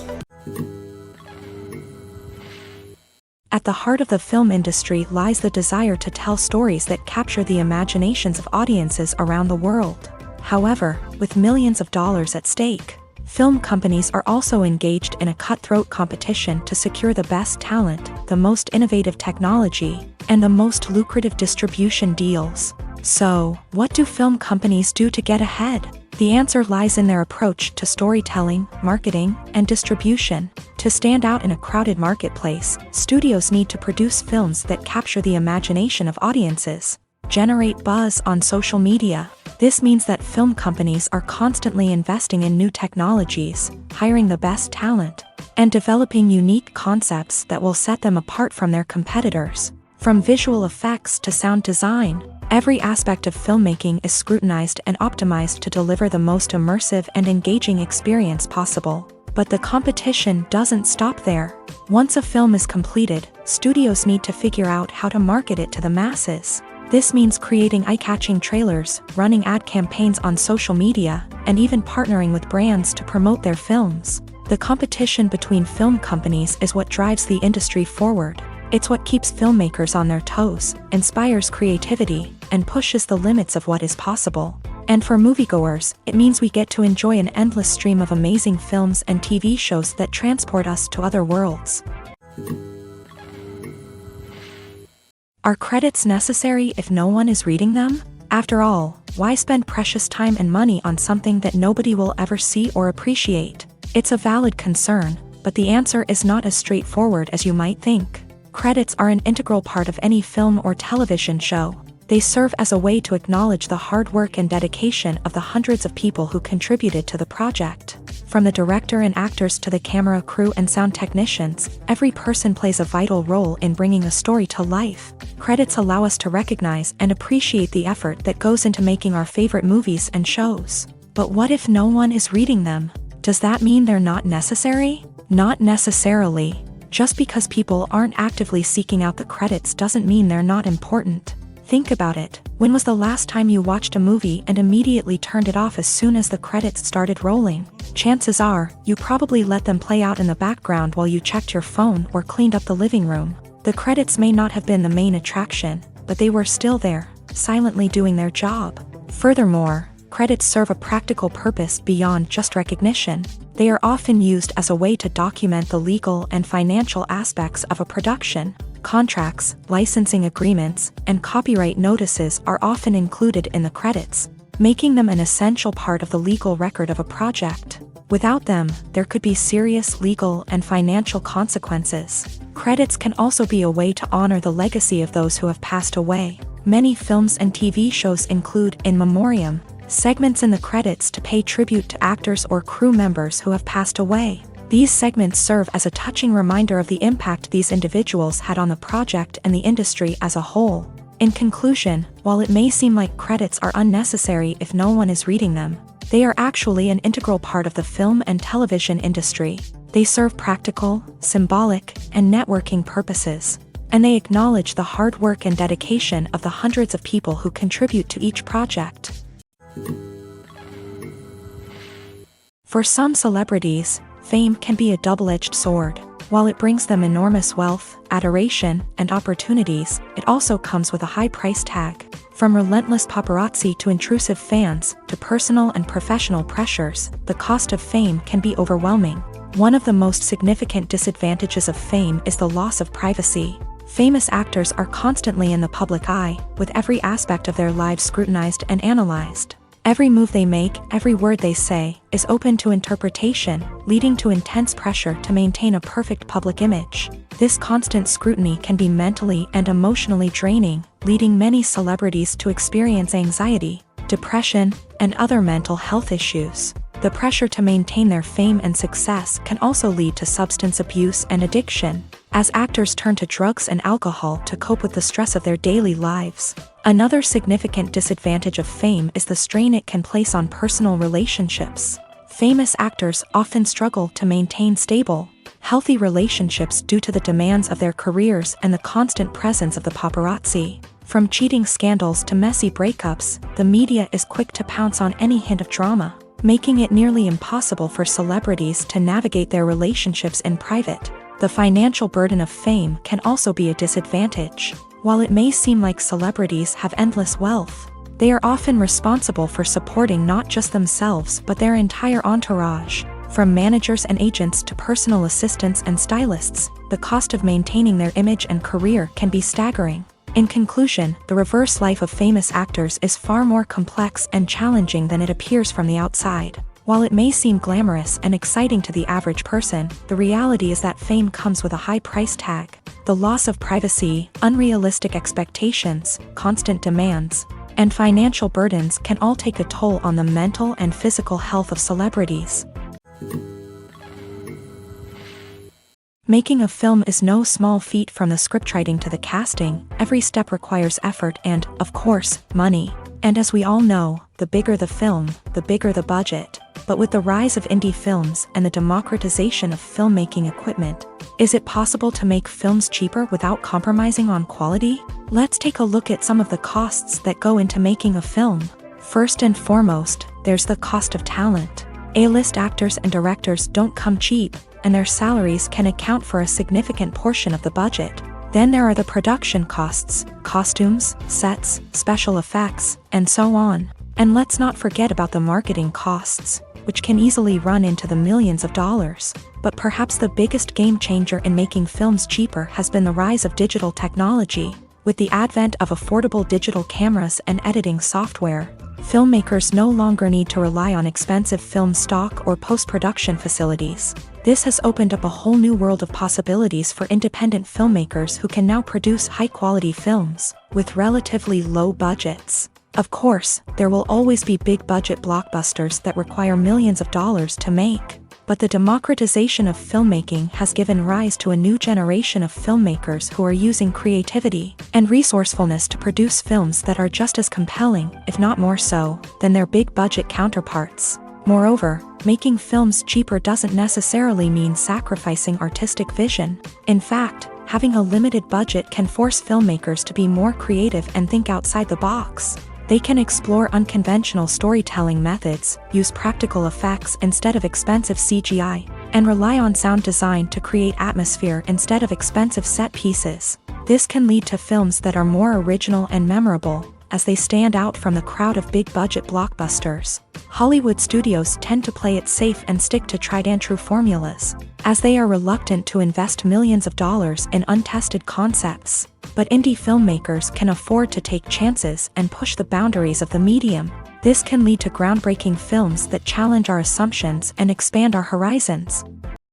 At the heart of the film industry lies the desire to tell stories that capture the imaginations of audiences around the world. However, with millions of dollars at stake, film companies are also engaged in a cutthroat competition to secure the best talent, the most innovative technology, and the most lucrative distribution deals. So, what do film companies do to get ahead? The answer lies in their approach to storytelling, marketing, and distribution. To stand out in a crowded marketplace, studios need to produce films that capture the imagination of audiences, generate buzz on social media. This means that film companies are constantly investing in new technologies, hiring the best talent, and developing unique concepts that will set them apart from their competitors. From visual effects to sound design, every aspect of filmmaking is scrutinized and optimized to deliver the most immersive and engaging experience possible. But the competition doesn't stop there. Once a film is completed, studios need to figure out how to market it to the masses. This means creating eye-catching trailers, running ad campaigns on social media, and even partnering with brands to promote their films. The competition between film companies is what drives the industry forward. It's what keeps filmmakers on their toes, inspires creativity, and pushes the limits of what is possible. And for moviegoers, it means we get to enjoy an endless stream of amazing films and TV shows that transport us to other worlds. Are credits necessary if no one is reading them? After all, why spend precious time and money on something that nobody will ever see or appreciate? It's a valid concern, but the answer is not as straightforward as you might think. Credits are an integral part of any film or television show. They serve as a way to acknowledge the hard work and dedication of the hundreds of people who contributed to the project. From the director and actors to the camera crew and sound technicians, every person plays a vital role in bringing a story to life. Credits allow us to recognize and appreciate the effort that goes into making our favorite movies and shows. But what if no one is reading them? Does that mean they're not necessary? Not necessarily. Just because people aren't actively seeking out the credits doesn't mean they're not important. Think about it. When was the last time you watched a movie and immediately turned it off as soon as the credits started rolling? Chances are, you probably let them play out in the background while you checked your phone or cleaned up the living room. The credits may not have been the main attraction, but they were still there, silently doing their job. Furthermore, credits serve a practical purpose beyond just recognition. They are often used as a way to document the legal and financial aspects of a production. Contracts, licensing agreements, and copyright notices are often included in the credits, making them an essential part of the legal record of a project. Without them, there could be serious legal and financial consequences. Credits can also be a way to honor the legacy of those who have passed away. Many films and TV shows include in memoriam segments in the credits to pay tribute to actors or crew members who have passed away. These segments serve as a touching reminder of the impact these individuals had on the project and the industry as a whole. In conclusion, while it may seem like credits are unnecessary if no one is reading them, they are actually an integral part of the film and television industry. They serve practical, symbolic, and networking purposes. and they acknowledge the hard work and dedication of the hundreds of people who contribute to each project. For some celebrities, fame can be a double-edged sword. While it brings them enormous wealth, adoration, and opportunities, it also comes with a high price tag. From relentless paparazzi to intrusive fans, to personal and professional pressures, the cost of fame can be overwhelming. One of the most significant disadvantages of fame is the loss of privacy. Famous actors are constantly in the public eye, with every aspect of their lives scrutinized and analyzed. Every move they make, every word they say, is open to interpretation, leading to intense pressure to maintain a perfect public image. This constant scrutiny can be mentally and emotionally draining, leading many celebrities to experience anxiety, depression, and other mental health issues. The pressure to maintain their fame and success can also lead to substance abuse and addiction, as actors turn to drugs and alcohol to cope with the stress of their daily lives. Another significant disadvantage of fame is the strain it can place on personal relationships. Famous actors often struggle to maintain stable, healthy relationships due to the demands of their careers and the constant presence of the paparazzi. From cheating scandals to messy breakups, the media is quick to pounce on any hint of drama, making it nearly impossible for celebrities to navigate their relationships in private. The financial burden of fame can also be a disadvantage. While it may seem like celebrities have endless wealth, they are often responsible for supporting not just themselves but their entire entourage. From managers and agents to personal assistants and stylists, the cost of maintaining their image and career can be staggering. In conclusion, the reverse life of famous actors is far more complex and challenging than it appears from the outside. While it may seem glamorous and exciting to the average person, the reality is that fame comes with a high price tag. The loss of privacy, unrealistic expectations, constant demands, and financial burdens can all take a toll on the mental and physical health of celebrities. Making a film is no small feat. From the scriptwriting to the casting, every step requires effort and, of course, money. And as we all know, the bigger the film, the bigger the budget. But with the rise of indie films and the democratization of filmmaking equipment, is it possible to make films cheaper without compromising on quality? Let's take a look at some of the costs that go into making a film. First and foremost, there's the cost of talent. A-list actors and directors don't come cheap, and their salaries can account for a significant portion of the budget. Then there are the production costs, costumes, sets, special effects, and so on. And let's not forget about the marketing costs, which can easily run into the millions of dollars. But perhaps the biggest game changer in making films cheaper has been the rise of digital technology. With the advent of affordable digital cameras and editing software, filmmakers no longer need to rely on expensive film stock or post-production facilities. This has opened up a whole new world of possibilities for independent filmmakers who can now produce high-quality films with relatively low budgets. Of course, there will always be big-budget blockbusters that require millions of dollars to make. But the democratization of filmmaking has given rise to a new generation of filmmakers who are using creativity and resourcefulness to produce films that are just as compelling, if not more so, than their big-budget counterparts. Moreover, making films cheaper doesn't necessarily mean sacrificing artistic vision. In fact, having a limited budget can force filmmakers to be more creative and think outside the box. They can explore unconventional storytelling methods, use practical effects instead of expensive CGI, and rely on sound design to create atmosphere instead of expensive set pieces. This can lead to films that are more original and memorable, as they stand out from the crowd of big-budget blockbusters. Hollywood studios tend to play it safe and stick to tried-and-true formulas, as they are reluctant to invest millions of dollars in untested concepts. But indie filmmakers can afford to take chances and push the boundaries of the medium. This can lead to groundbreaking films that challenge our assumptions and expand our horizons.